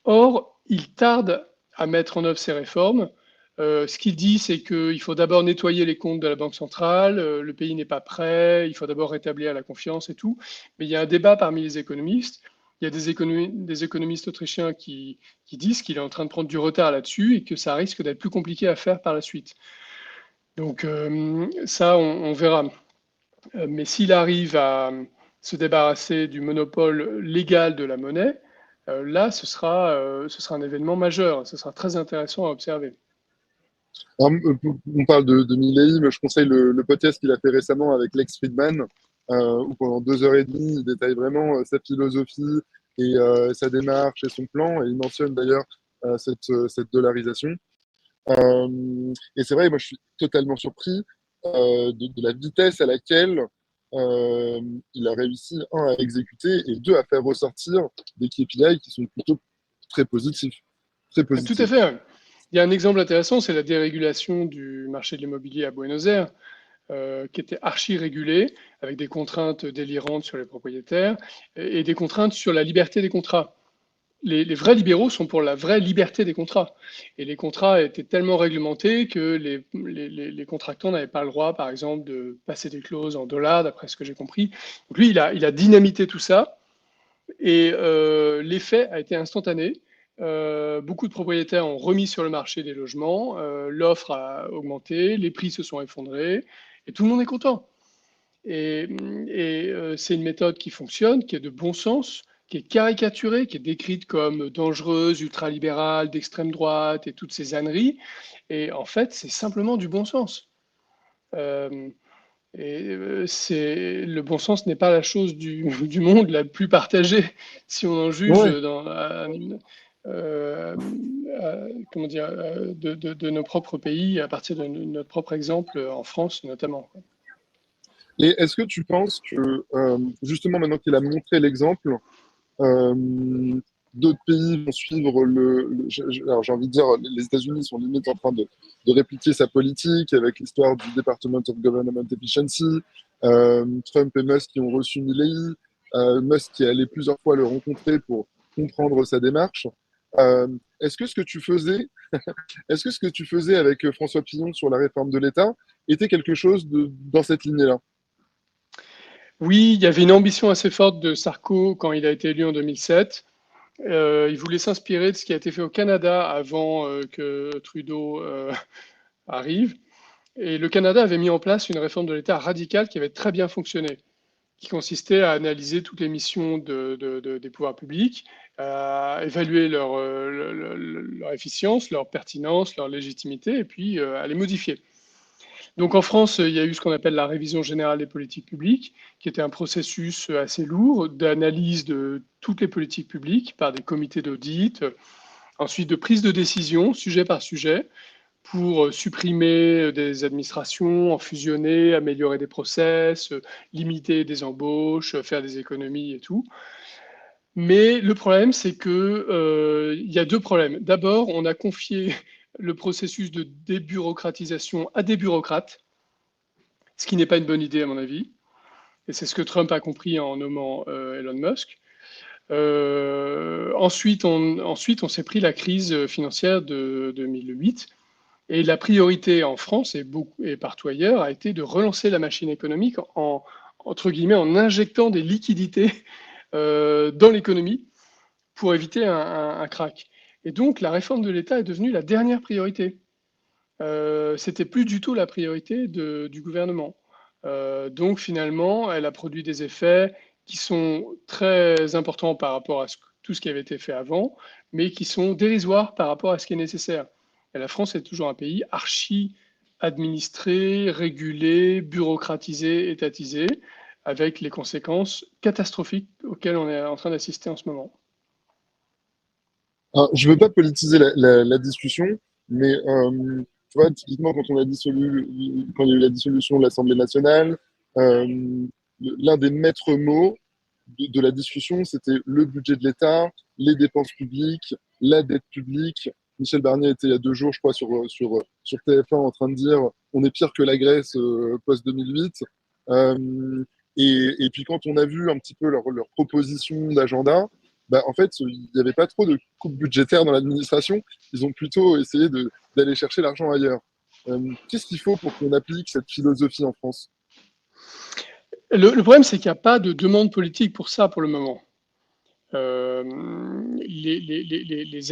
Or, il tarde à mettre en œuvre ces réformes. Ce qu'il dit, c'est qu'il faut d'abord nettoyer les comptes de la Banque centrale, le pays n'est pas prêt, il faut d'abord rétablir la confiance et tout. Mais il y a un débat parmi les économistes. Il y a des économistes autrichiens qui disent qu'il est en train de prendre du retard là-dessus et que ça risque d'être plus compliqué à faire par la suite. Donc ça, on verra. Mais s'il arrive à se débarrasser du monopole légal de la monnaie, là, ce sera un événement majeur. Ce sera très intéressant à observer. Alors, on parle de Milei, mais je conseille le podcast qu'il a fait récemment avec Lex Friedman, où pendant 2 heures et demie, il détaille vraiment sa philosophie et sa démarche et son plan. Et il mentionne d'ailleurs cette dollarisation. Et c'est vrai, moi je suis totalement surpris de la vitesse à laquelle il a réussi, un, à exécuter et deux, à faire ressortir des KPI qui sont plutôt très positifs. Très Tout à positifs. fait. Il y a un exemple intéressant, c'est la dérégulation du marché de l'immobilier à Buenos Aires, qui était archi régulé, avec des contraintes délirantes sur les propriétaires et des contraintes sur la liberté des contrats. Les vrais libéraux sont pour la vraie liberté des contrats. Et les contrats étaient tellement réglementés que les contractants n'avaient pas le droit, par exemple, de passer des clauses en dollars, d'après ce que j'ai compris. Donc lui, il a dynamité tout ça. Et l'effet a été instantané. Beaucoup de propriétaires ont remis sur le marché des logements, l'offre a augmenté, les prix se sont effondrés, et tout le monde est content. Et c'est une méthode qui fonctionne, qui est de bon sens, qui est caricaturée, qui est décrite comme dangereuse, ultralibérale, d'extrême droite et toutes ces âneries. Et en fait, c'est simplement du bon sens. Euh, le bon sens n'est pas la chose du monde la plus partagée, si on en juge Ouais. comment dire, de nos propres pays, à partir de notre propre exemple en France notamment. Et est-ce que tu penses que, justement, maintenant qu'il a montré l'exemple, d'autres pays vont suivre alors j'ai envie de dire, les États-Unis sont limite en train de répliquer sa politique avec l'histoire du Department of Government Efficiency, Trump et Musk qui ont reçu Milley, Musk qui est allé plusieurs fois le rencontrer pour comprendre sa démarche. Euh, est-ce que ce que tu faisais, est-ce que ce que tu faisais avec François Fillon sur la réforme de l'État était quelque chose dans cette lignée-là? Oui, il y avait une ambition assez forte de Sarko quand il a été élu en 2007. Il voulait s'inspirer de ce qui a été fait au Canada avant que Trudeau arrive. Et le Canada avait mis en place une réforme de l'État radicale qui avait très bien fonctionné, qui consistait à analyser toutes les missions des pouvoirs publics, à évaluer leur efficience, leur pertinence, leur légitimité, et puis à les modifier. Donc en France, il y a eu ce qu'on appelle la révision générale des politiques publiques, qui était un processus assez lourd d'analyse de toutes les politiques publiques par des comités d'audit, ensuite de prise de décision, sujet par sujet, pour supprimer des administrations, en fusionner, améliorer des process, limiter des embauches, faire des économies et tout. Mais le problème, c'est que il y a deux problèmes. D'abord, on a confié le processus de débureaucratisation à des bureaucrates. ce qui n'est pas une bonne idée à mon avis. Et c'est ce que Trump a compris en nommant Elon Musk. Ensuite, on s'est pris la crise financière de 2008. Et la priorité en France et partout ailleurs a été de relancer la machine économique entre guillemets, en injectant des liquidités dans l'économie pour éviter un crack. Et donc, la réforme de l'État est devenue la dernière priorité. C'était plus du tout la priorité du gouvernement. Donc, finalement, elle a produit des effets qui sont très importants par rapport à tout ce qui avait été fait avant, mais qui sont dérisoires par rapport à ce qui est nécessaire. Et la France est toujours un pays archi administré, régulé, bureaucratisé, étatisé, avec les conséquences catastrophiques auxquelles on est en train d'assister en ce moment. Alors, je veux pas politiser la discussion, mais tu vois, typiquement, quand il y a eu la dissolution de l'Assemblée nationale, l'un des maîtres mots de la discussion, c'était le budget de l'État, les dépenses publiques, la dette publique. Michel Barnier était il y a 2 jours, je crois, sur TF1 en train de dire on est pire que la Grèce post-2008. Et puis quand on a vu un petit peu leur proposition d'agenda, bah, en fait, il n'y avait pas trop de coupes budgétaires dans l'administration. Ils ont plutôt essayé d'aller chercher l'argent ailleurs. Qu'est-ce qu'il faut pour qu'on applique cette philosophie en France? Le problème, c'est qu'il n'y a pas de demande politique pour ça pour le moment. Les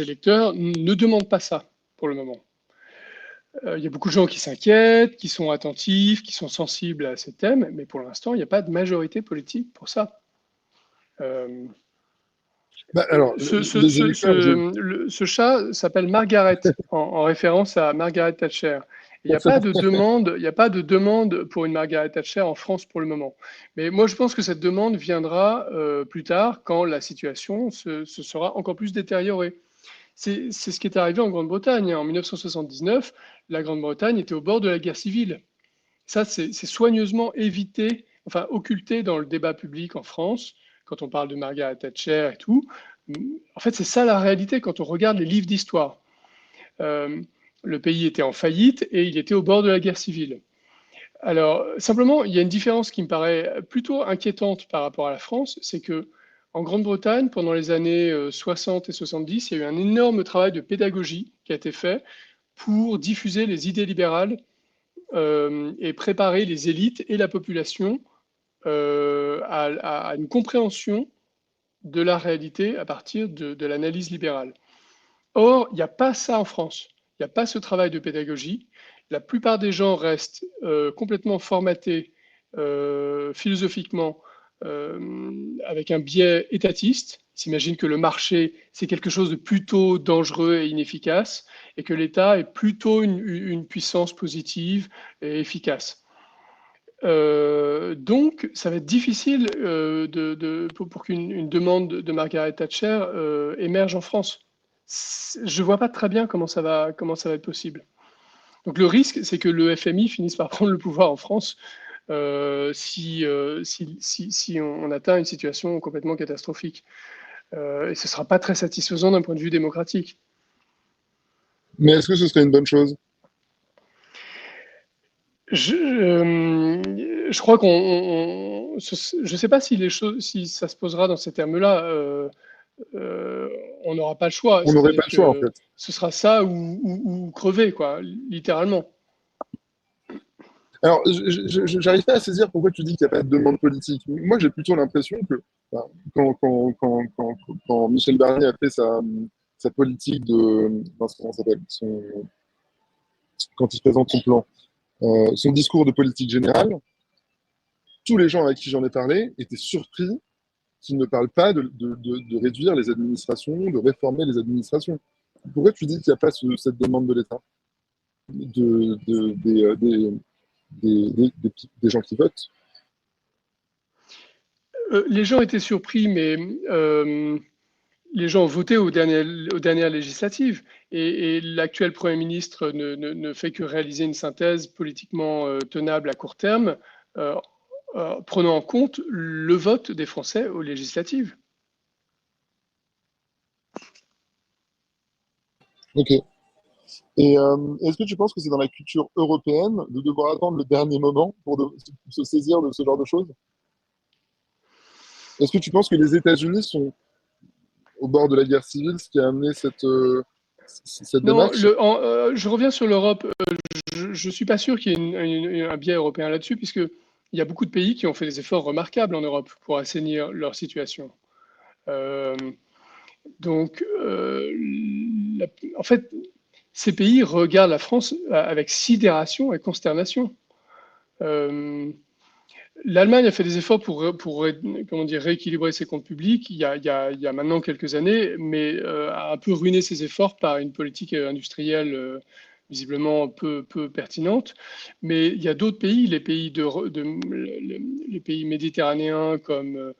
électeurs ne demandent pas ça pour le moment. Il y a beaucoup de gens qui s'inquiètent, qui sont attentifs, qui sont sensibles à ces thèmes, mais pour l'instant, il n'y a pas de majorité politique pour ça. Bah, alors, les électeurs, Ce chat s'appelle Margaret, en référence à Margaret Thatcher. Il n'y a pas de demande, il n'y a pas de demande pour une Margaret Thatcher en France pour le moment. Mais moi, je pense que cette demande viendra plus tard, quand la situation se sera encore plus détériorée. C'est ce qui est arrivé en Grande-Bretagne. En 1979, la Grande-Bretagne était au bord de la guerre civile. Ça, c'est soigneusement évité, enfin occulté dans le débat public en France, quand on parle de Margaret Thatcher et tout. En fait, c'est ça la réalité quand on regarde les livres d'histoire. Le pays était en faillite et il était au bord de la guerre civile. Alors, simplement, il y a une différence qui me paraît plutôt inquiétante par rapport à la France, c'est que en Grande-Bretagne, pendant les années 60 et 70, il y a eu un énorme travail de pédagogie qui a été fait pour diffuser les idées libérales et préparer les élites et la population à une compréhension de la réalité à partir de l'analyse libérale. Or, il n'y a pas ça en France. Il n'y a pas ce travail de pédagogie. La plupart des gens restent complètement formatés philosophiquement avec un biais étatiste. Ils s'imaginent que le marché, c'est quelque chose de plutôt dangereux et inefficace, et que l'État est plutôt une puissance positive et efficace. Donc, ça va être difficile pour qu'une demande de Margaret Thatcher émerge en France. Je ne vois pas très bien comment ça va être possible. Donc le risque, c'est que le FMI finisse par prendre le pouvoir en France si on atteint une situation complètement catastrophique. Et ce ne sera pas très satisfaisant d'un point de vue démocratique. mais est-ce que ce serait une bonne chose? Je crois je ne sais pas si ça se posera dans ces termes-là. On n'aura pas le choix. On n'aurait pas le choix, en Que fait. ce sera ça ou crever, quoi, littéralement. Alors, j'arrive pas à saisir pourquoi tu dis qu'il n'y a pas de demande politique. Moi, j'ai plutôt l'impression que enfin, quand Michel Barnier a fait sa politique de, enfin, comment ça s'appelle, quand il présente son plan, son discours de politique générale, tous les gens avec qui j'en ai parlé étaient surpris qu'il ne parle pas de réduire les administrations, de réformer les administrations. Pourquoi tu dis qu'il n'y a pas cette demande de l'État, des gens qui votent? Les gens étaient surpris, mais les gens ont voté aux dernières législatives et l'actuel Premier ministre ne fait que réaliser une synthèse politiquement tenable à court terme, prenant en compte le vote des Français aux législatives. Ok. Et est-ce que tu penses que c'est dans la culture européenne de devoir attendre le dernier moment pour se saisir de ce genre de choses? Est-ce que tu penses que les États-Unis sont au bord de la guerre civile, ce qui a amené cette Non, démarche? je reviens sur l'Europe. Je ne suis pas sûr qu'il y ait un biais européen là-dessus, puisqu'il y a beaucoup de pays qui ont fait des efforts remarquables en Europe pour assainir leur situation. Euh, donc, la- en fait, ces pays regardent la France avec sidération et consternation. Euh, L'Allemagne a fait des efforts pour comment dire, rééquilibrer ses comptes publics il y a maintenant quelques années, mais a un peu ruiné ses efforts par une politique industrielle visiblement peu pertinente. Mais il y a d'autres pays, les pays méditerranéens comme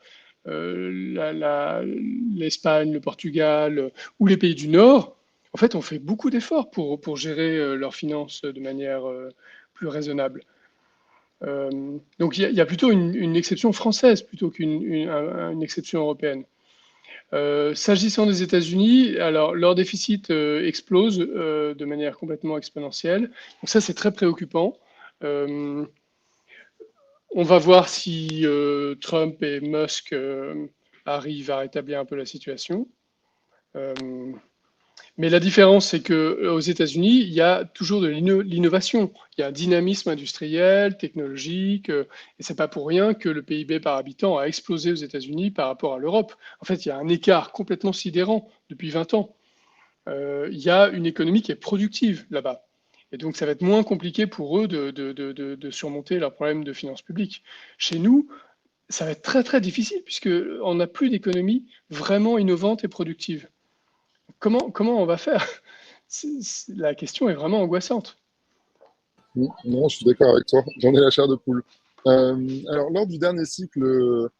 l'Espagne, le Portugal ou les pays du Nord, en fait, ont fait beaucoup d'efforts pour gérer leurs finances de manière plus raisonnable. Donc il y a plutôt une exception française plutôt qu'une exception européenne. S'agissant des États-Unis, alors leur déficit explose de manière complètement exponentielle. Donc ça, c'est très préoccupant. Euh, on va voir si Trump et Musk arrivent à rétablir un peu la situation. Euh, Mais la différence, c'est que aux États-Unis, il y a toujours de l'innovation. Il y a un dynamisme industriel, technologique, et c'est pas pour rien que le PIB par habitant a explosé aux États-Unis par rapport à l'Europe. En fait, il y a un écart complètement sidérant depuis 20 ans. Il y a une économie qui est productive là-bas. Et donc, ça va être moins compliqué pour eux de surmonter leurs problèmes de finances publiques. Chez nous, ça va être très, très difficile puisqu'on n'a plus d'économie vraiment innovante et productive. Comment on va faire? La question est vraiment angoissante. Non, je suis d'accord avec toi. J'en ai la chair de poule. Alors, lors du dernier cycle,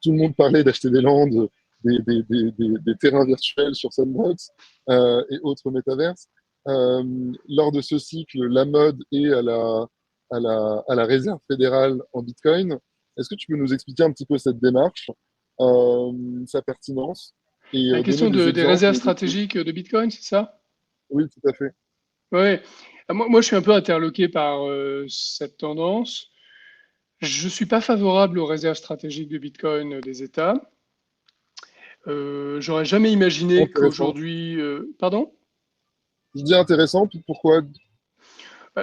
tout le monde parlait d'acheter des landes, des terrains virtuels sur Sandbox et autres métaverses. Lors de ce cycle, la mode est à la réserve fédérale en Bitcoin. Est-ce que tu peux nous expliquer un petit peu cette démarche, sa pertinence et La donner question des des réserves exemples stratégiques de Bitcoin, c'est ça? Oui, tout à fait. Oui. Moi, je suis un peu interloqué par cette tendance. Je ne suis pas favorable aux réserves stratégiques de Bitcoin des États. J'aurais jamais imaginé Intéressant. qu'aujourd'hui, pardon? Je dis intéressant, puis pourquoi?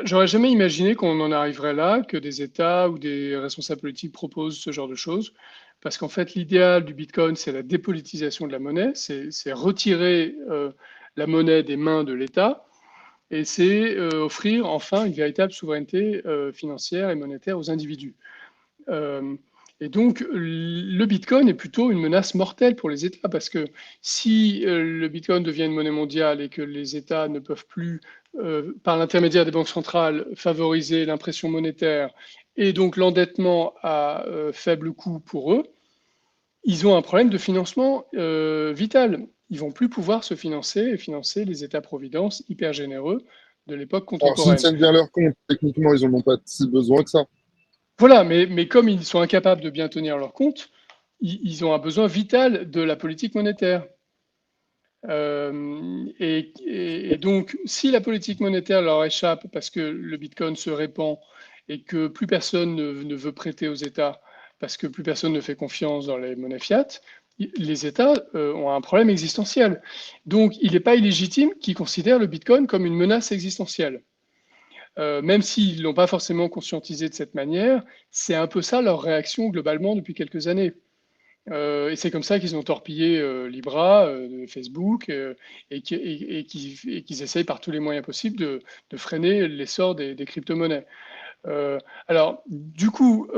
J'aurais jamais imaginé qu'on en arriverait là, que des États ou des responsables politiques proposent ce genre de choses. Parce qu'en fait, l'idéal du Bitcoin, c'est la dépolitisation de la monnaie, c'est retirer la monnaie des mains de l'État et c'est offrir enfin une véritable souveraineté financière et monétaire aux individus. Euh, et donc, le Bitcoin est plutôt une menace mortelle pour les États, parce que si le Bitcoin devient une monnaie mondiale et que les États ne peuvent plus, par l'intermédiaire des banques centrales, favoriser l'impression monétaire et donc l'endettement à faible coût pour eux, ils ont un problème de financement vital. Ils vont plus pouvoir se financer et financer les États-providence hyper généreux de l'époque Alors, s'ils contemporaine. tiennent bien leur compte, techniquement, ils n'en ont pas si besoin que ça. Voilà, mais comme ils sont incapables de bien tenir leur compte, ils ont un besoin vital de la politique monétaire. Et donc, si la politique monétaire leur échappe parce que le Bitcoin se répand et que plus personne ne veut prêter aux États parce que plus personne ne fait confiance dans les monnaies fiat, les États ont un problème existentiel. Donc, il n'est pas illégitime qu'ils considèrent le Bitcoin comme une menace existentielle. Même s'ils ne l'ont pas forcément conscientisé de cette manière, c'est un peu ça leur réaction globalement depuis quelques années. Et c'est comme ça qu'ils ont torpillé Libra de Facebook et qu'ils essayent par tous les moyens possibles de freiner l'essor des crypto-monnaies. Alors, du coup,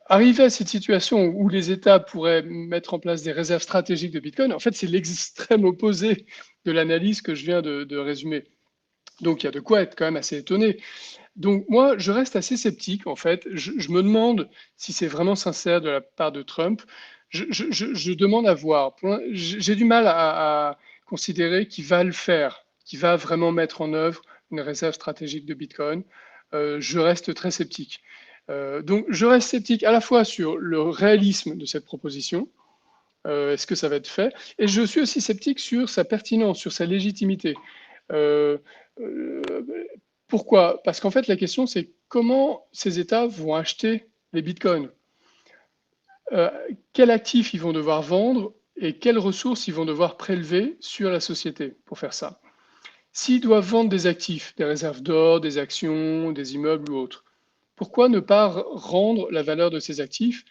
arriver à cette situation où les États pourraient mettre en place des réserves stratégiques de Bitcoin, en fait, c'est l'extrême opposé de l'analyse que je viens de résumer. Donc, il y a de quoi être quand même assez étonné. Donc, moi, je reste assez sceptique, en fait. Je me demande si c'est vraiment sincère de la part de Trump. Je demande à voir. J'ai du mal à considérer qu'il va le faire, qu'il va vraiment mettre en œuvre une réserve stratégique de Bitcoin. Je reste très sceptique. Donc, je reste sceptique à la fois sur le réalisme de cette proposition, Est-ce que ça va être fait? Et je suis aussi sceptique sur sa pertinence, sur sa légitimité. Euh, euh, Pourquoi? Parce qu'en fait, la question, c'est comment ces États vont acheter les bitcoins. Euh, Quel actif ils vont devoir vendre et quelles ressources ils vont devoir prélever sur la société pour faire ça. S'ils doivent vendre des actifs, des réserves d'or, des actions, des immeubles ou autres, pourquoi ne pas rendre la valeur de ces actifs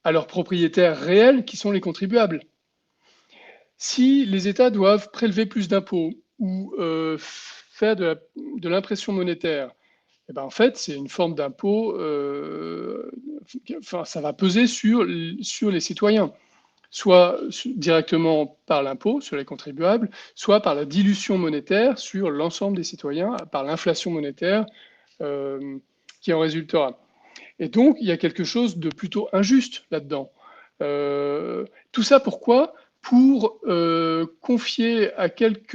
à leurs propriétaires réels qui sont les contribuables? Si les États doivent prélever plus d'impôts ou faire de l'impression monétaire, eh ben, en fait, c'est une forme d'impôt, enfin, ça va peser sur les citoyens, soit directement par l'impôt sur les contribuables, soit par la dilution monétaire sur l'ensemble des citoyens, par l'inflation monétaire euh, qui en résultera. Et donc, il y a quelque chose de plutôt injuste là-dedans. Tout ça pourquoi? Pour confier à quelques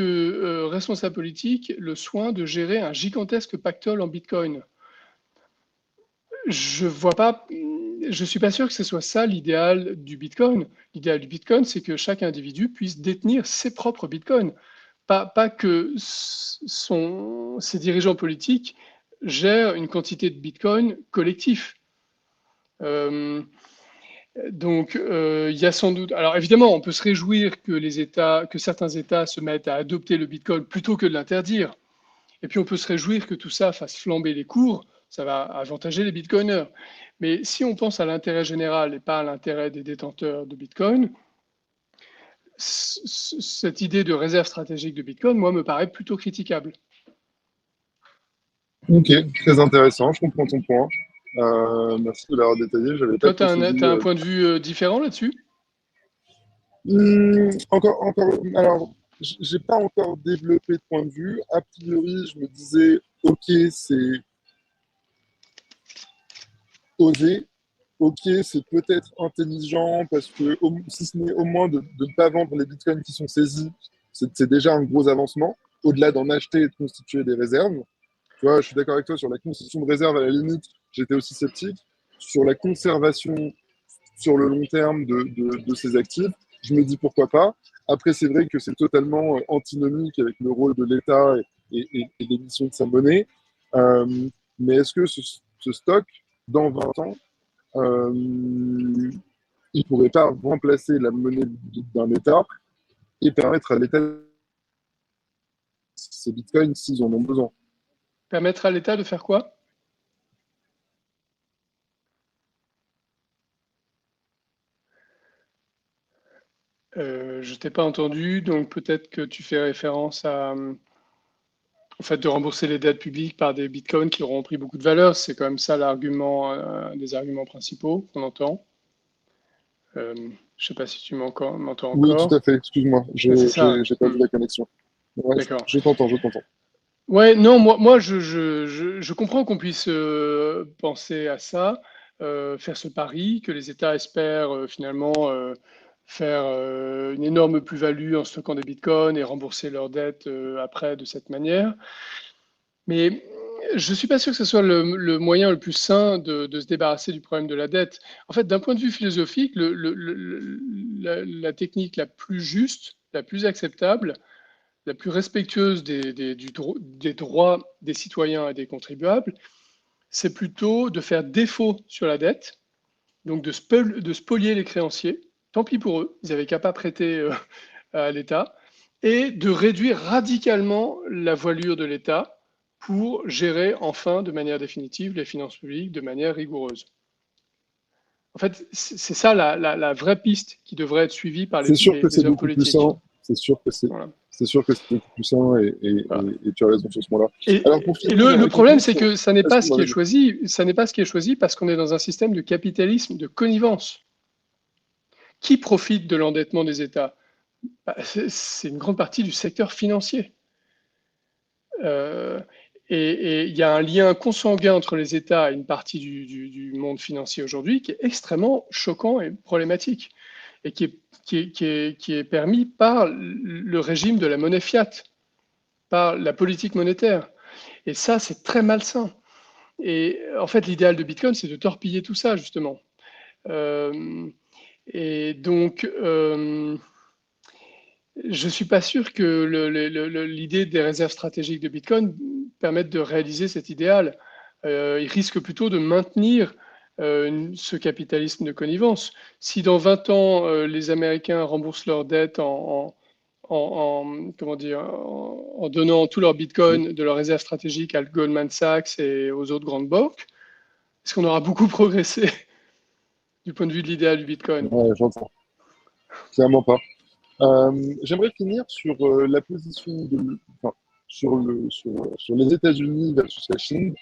responsables politiques le soin de gérer un gigantesque pactole en Bitcoin. Je vois pas, je suis pas sûr que ce soit ça l'idéal du Bitcoin. L'idéal du Bitcoin, c'est que chaque individu puisse détenir ses propres Bitcoins, pas que ses dirigeants politiques gèrent une quantité de Bitcoin collectif. Euh, il y a sans doute. Alors, évidemment, on peut se réjouir que certains États se mettent à adopter le Bitcoin plutôt que de l'interdire. Et puis, on peut se réjouir que tout ça fasse flamber les cours. Ça va avantager les Bitcoiners. Mais si on pense à l'intérêt général et pas à l'intérêt des détenteurs de Bitcoin, cette idée de réserve stratégique de Bitcoin, moi, me paraît plutôt critiquable. Ok, très intéressant, je comprends ton point. Merci de l'avoir détaillé, j'avais pas Toi, tu trop as saisi. un point de vue différent là-dessus? Encore, alors, j'ai pas encore développé de point de vue. A priori, je me disais, ok, c'est osé, ok, c'est peut-être intelligent parce que si ce n'est au moins de ne pas vendre les bitcoins qui sont saisis, c'est déjà un gros avancement, au-delà d'en acheter et de constituer des réserves. Tu vois, je suis d'accord avec toi sur la constitution de réserves, à la limite, j'étais aussi sceptique. Sur la conservation sur le long terme de ces actifs, je me dis pourquoi pas. Après, c'est vrai que c'est totalement antinomique avec le rôle de l'État et l'émission de sa monnaie. Euh, mais est-ce que ce stock, dans 20 ans, euh, il ne pourrait pas remplacer la monnaie d'un État et permettre à l'État ces bitcoins s'ils en ont besoin? Permettre à l'État de faire quoi? Je t'ai pas entendu, donc peut-être que tu fais référence à, au fait de rembourser les dettes publiques par des bitcoins qui auront pris beaucoup de valeur. C'est quand même ça l'argument, des arguments principaux qu'on entend. Je sais pas si tu m'entends Oui, tout encore. à fait, excuse-moi, C'est ça. j'ai perdu la connexion. Ouais, D'accord. je t'entends, je t'entends. Ouais, non, moi je comprends qu'on puisse penser à ça, faire ce pari, que les États espèrent finalement faire une énorme plus-value en stockant des bitcoins et rembourser leurs dettes après de cette manière. Mais je ne suis pas sûr que ce soit le moyen le plus sain de se débarrasser du problème de la dette. En fait, d'un point de vue philosophique, la technique la plus juste, la plus acceptable, la plus respectueuse des droits des citoyens et des contribuables, c'est plutôt de faire défaut sur la dette, donc de spolier les créanciers. Tant pis pour eux, ils n'avaient qu'à pas prêter à l'État, et de réduire radicalement la voilure de l'État pour gérer enfin de manière définitive les finances publiques de manière rigoureuse. En fait, c'est ça la vraie piste qui devrait être suivie par C'est sûr que c'est les hommes beaucoup plus politiques. sain. C'est sûr que Voilà. c'est sûr que c'est beaucoup plus sain Voilà. et tu as raison sur ce point-là. Alors pour Et finir, le j'aimerais problème, continuer c'est sur. que ça n'est pas ce Excuse-moi, qui est vas-y. choisi. Ça n'est pas ce qui est choisi parce qu'on est dans un système de capitalisme, de connivence. Qui profite de l'endettement des États? Bah, c'est une grande partie du secteur financier. Euh, et il y a un lien consanguin entre les États et une partie du monde financier aujourd'hui qui est extrêmement choquant et problématique, et qui est permis par le régime de la monnaie fiat, par la politique monétaire. Et ça, c'est très malsain. Et en fait, l'idéal de Bitcoin, c'est de torpiller tout ça, justement. Euh, Et donc, je ne suis pas sûr que l'idée des réserves stratégiques de Bitcoin permette de réaliser cet idéal. Il risque plutôt de maintenir ce capitalisme de connivence. Si dans 20 ans, les Américains remboursent leurs dettes comment dire, en donnant tous leurs bitcoins de leurs réserves stratégiques à Goldman Sachs et aux autres grandes banques, est-ce qu'on aura beaucoup progressé du point de vue de l'idéal du bitcoin? Ouais, j'entends. Clairement pas. J'aimerais finir sur la position enfin, sur les États-Unis versus la Chine,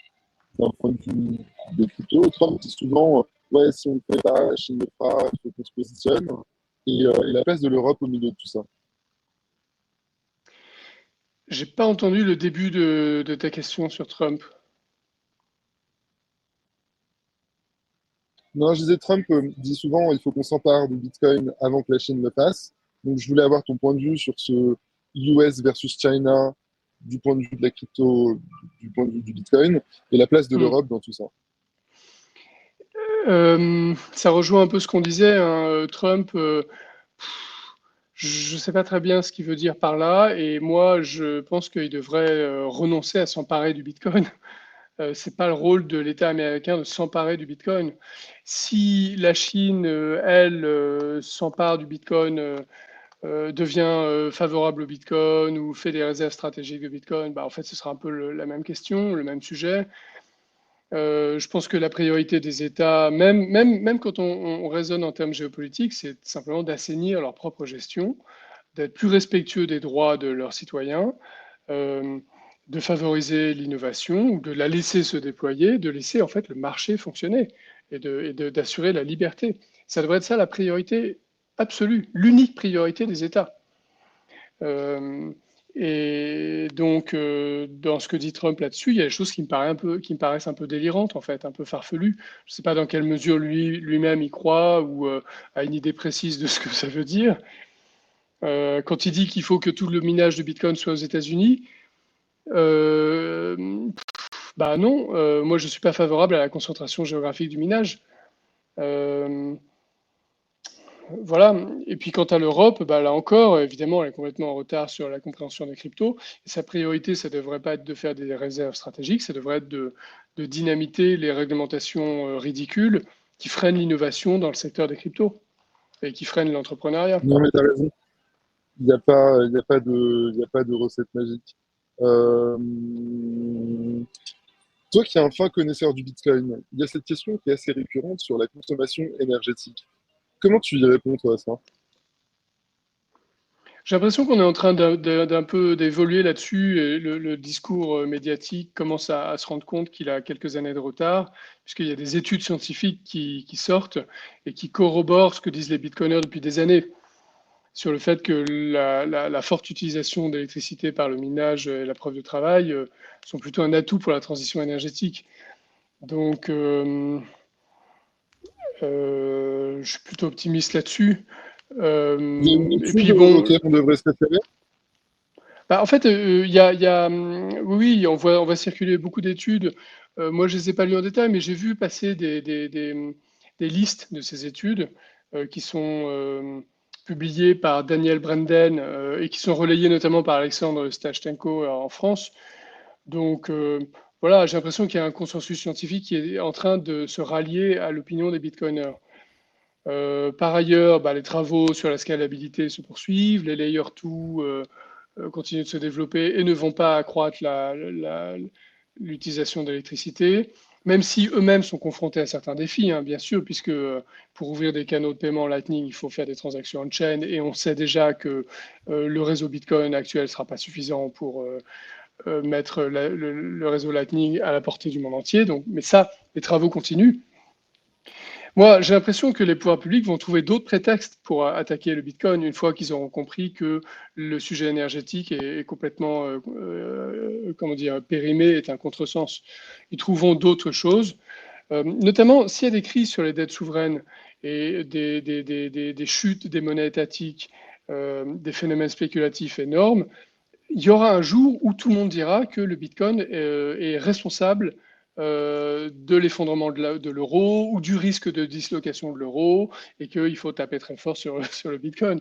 d'un point de vue des cryptos. Trump dit souvent, ouais, si on ne le fait pas, la Chine le fera, il faut qu'on se positionne. Et la place de l'Europe au milieu de tout ça. J'ai pas entendu le début de ta question sur Trump. Non, je disais, Trump dit souvent, il faut qu'on s'empare du Bitcoin avant que la Chine le fasse. Donc, je voulais avoir ton point de vue sur ce US versus China, du point de vue de la crypto, du point de vue du Bitcoin, et la place de Hmm. l'Europe dans tout ça. Ça rejoint un peu ce qu'on disait, hein, Trump, je ne sais pas très bien ce qu'il veut dire par là, et moi je pense qu'il devrait renoncer à s'emparer du Bitcoin. C'est pas le rôle de l'État américain de s'emparer du Bitcoin. Si la Chine, elle, s'empare du Bitcoin, devient favorable au Bitcoin ou fait des réserves stratégiques de Bitcoin, bah, en fait ce sera un peu la même question, le même sujet. Je pense que la priorité des États, même quand on raisonne en termes géopolitiques, c'est simplement d'assainir leur propre gestion, d'être plus respectueux des droits de leurs citoyens, euh, de favoriser l'innovation ou de la laisser se déployer, de laisser en fait le marché fonctionner et d'assurer la liberté. Ça devrait être ça la priorité absolue, l'unique priorité des États. Euh, et donc, dans ce que dit Trump là-dessus, il y a des choses qui me paraissent un peu délirantes, en fait, un peu farfelues. Je ne sais pas dans quelle mesure lui-même y croit ou a une idée précise de ce que ça veut dire. Quand il dit qu'il faut que tout le minage de Bitcoin soit aux États-Unis, euh, bah non, moi je ne suis pas favorable à la concentration géographique du minage. Euh, Voilà. Et puis quant à l'Europe, bah, là encore, évidemment, elle est complètement en retard sur la compréhension des cryptos. Et sa priorité, ça ne devrait pas être de faire des réserves stratégiques, ça devrait être de dynamiter les réglementations ridicules qui freinent l'innovation dans le secteur des cryptos et qui freinent l'entrepreneuriat. Non, mais t'as raison. Il y a pas de recette magique. Euh, Toi qui es un fin connaisseur du Bitcoin, il y a cette question qui est assez récurrente sur la consommation énergétique. Comment tu y réponds, toi, à ça? J'ai l'impression qu'on est en train d'un peu d'évoluer là-dessus et le discours médiatique commence à se rendre compte qu'il a quelques années de retard, puisqu'il y a des études scientifiques qui sortent et qui corroborent ce que disent les bitcoiners depuis des années sur le fait que la forte utilisation d'électricité par le minage et la preuve de travail sont plutôt un atout pour la transition énergétique. Donc, je suis plutôt optimiste là-dessus. Il y a une Et étude puis bon, auquel on devrait se référer? bah, en fait, oui, oui, on voit circuler beaucoup d'études. Moi, je ne les ai pas lues en détail, mais j'ai vu passer des listes de ces études qui sont publiées par Daniel Brenden et qui sont relayées notamment par Alexandre Stachtenko en France. Donc, voilà, j'ai l'impression qu'il y a un consensus scientifique qui est en train de se rallier à l'opinion des bitcoiners. Par ailleurs, bah, les travaux sur la scalabilité se poursuivent, les layer 2 continuent de se développer et ne vont pas accroître l'utilisation d'électricité, même si eux-mêmes sont confrontés à certains défis, hein, bien sûr, puisque pour ouvrir des canaux de paiement Lightning, il faut faire des transactions on-chain, et on sait déjà que le réseau Bitcoin actuel ne sera pas suffisant pour mettre le réseau Lightning à la portée du monde entier. Donc, mais ça, les travaux continuent. Moi, j'ai l'impression que les pouvoirs publics vont trouver d'autres prétextes pour attaquer le Bitcoin une fois qu'ils auront compris que le sujet énergétique est complètement, comment dire, périmé, est un contresens. Ils trouveront d'autres choses, notamment s'il y a des crises sur les dettes souveraines et des chutes des monnaies étatiques, des phénomènes spéculatifs énormes. Il y aura un jour où tout le monde dira que le Bitcoin est responsable de l'effondrement de l'euro ou du risque de dislocation de l'euro et qu'il faut taper très fort sur le Bitcoin.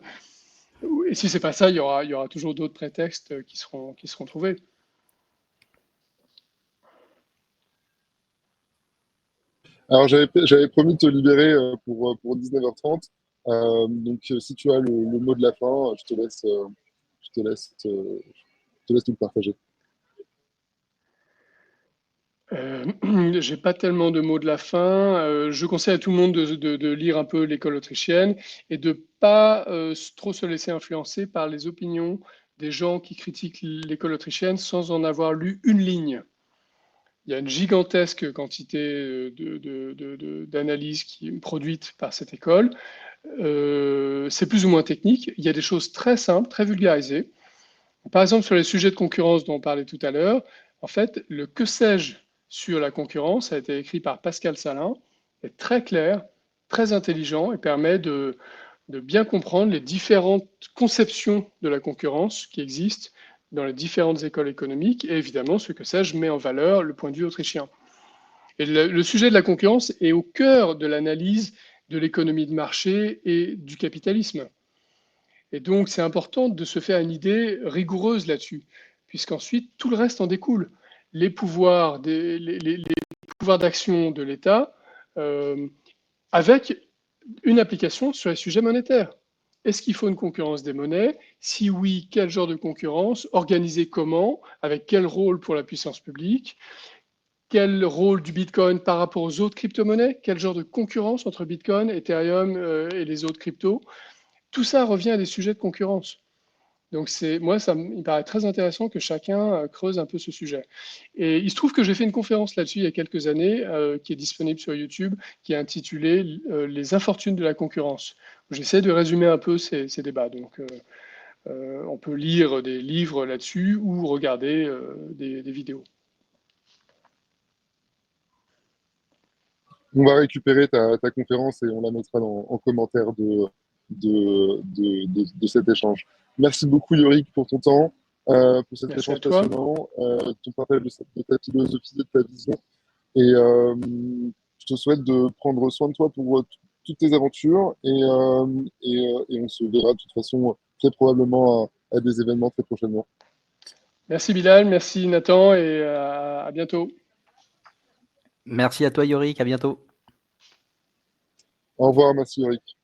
Et si ce n'est pas ça, il y aura toujours d'autres prétextes qui seront trouvés. Alors, j'avais promis de te libérer pour 19h30. Donc, si tu as le mot de la fin, je te laisse, nous le partager. J'ai pas tellement de mots de la fin. Je conseille à tout le monde de lire un peu l'école autrichienne et de pas trop se laisser influencer par les opinions des gens qui critiquent l'école autrichienne sans en avoir lu une ligne. Il y a une gigantesque quantité d'analyses produites par cette école. C'est plus ou moins technique. Il y a des choses très simples, très vulgarisées. Par exemple, sur les sujets de concurrence dont on parlait tout à l'heure, en fait, le que sais-je sur la concurrence a été écrit par Pascal Salin, est très clair, très intelligent et permet de bien comprendre les différentes conceptions de la concurrence qui existent dans les différentes écoles économiques. Et évidemment, ce que sais-je met en valeur le point de vue autrichien. Et le sujet de la concurrence est au cœur de l'analyse de l'économie de marché et du capitalisme. Et donc, c'est important de se faire une idée rigoureuse là-dessus, puisqu'ensuite, tout le reste en découle. Les pouvoirs d'action de l'État avec une application sur les sujets monétaires. Est-ce qu'il faut une concurrence des monnaies? Si oui, quel genre de concurrence? Organisée comment? Avec quel rôle pour la puissance publique? Quel rôle du Bitcoin par rapport aux autres crypto-monnaies? Quel genre de concurrence entre Bitcoin, Ethereum et les autres cryptos? Tout ça revient à des sujets de concurrence. Donc moi, il me paraît très intéressant que chacun creuse un peu ce sujet. Et il se trouve que j'ai fait une conférence là-dessus il y a quelques années, qui est disponible sur YouTube, qui est intitulée Les infortunes de la concurrence. J'essaie de résumer un peu ces débats. Donc on peut lire des livres là-dessus ou regarder des vidéos. On va récupérer ta conférence et on la mettra en commentaire de cet échange. Merci beaucoup, Yorick, pour ton temps, pour cet Merci à échange toi. passionnant, ton partage de ta philosophie, de ta vision. Et je te souhaite de prendre soin de toi pour toutes tes aventures. Et on se verra de toute façon très probablement à des événements très prochainement. Merci Bilal, merci Nathan et à bientôt. Merci à toi Yorick, à bientôt. Au revoir, merci Yorick.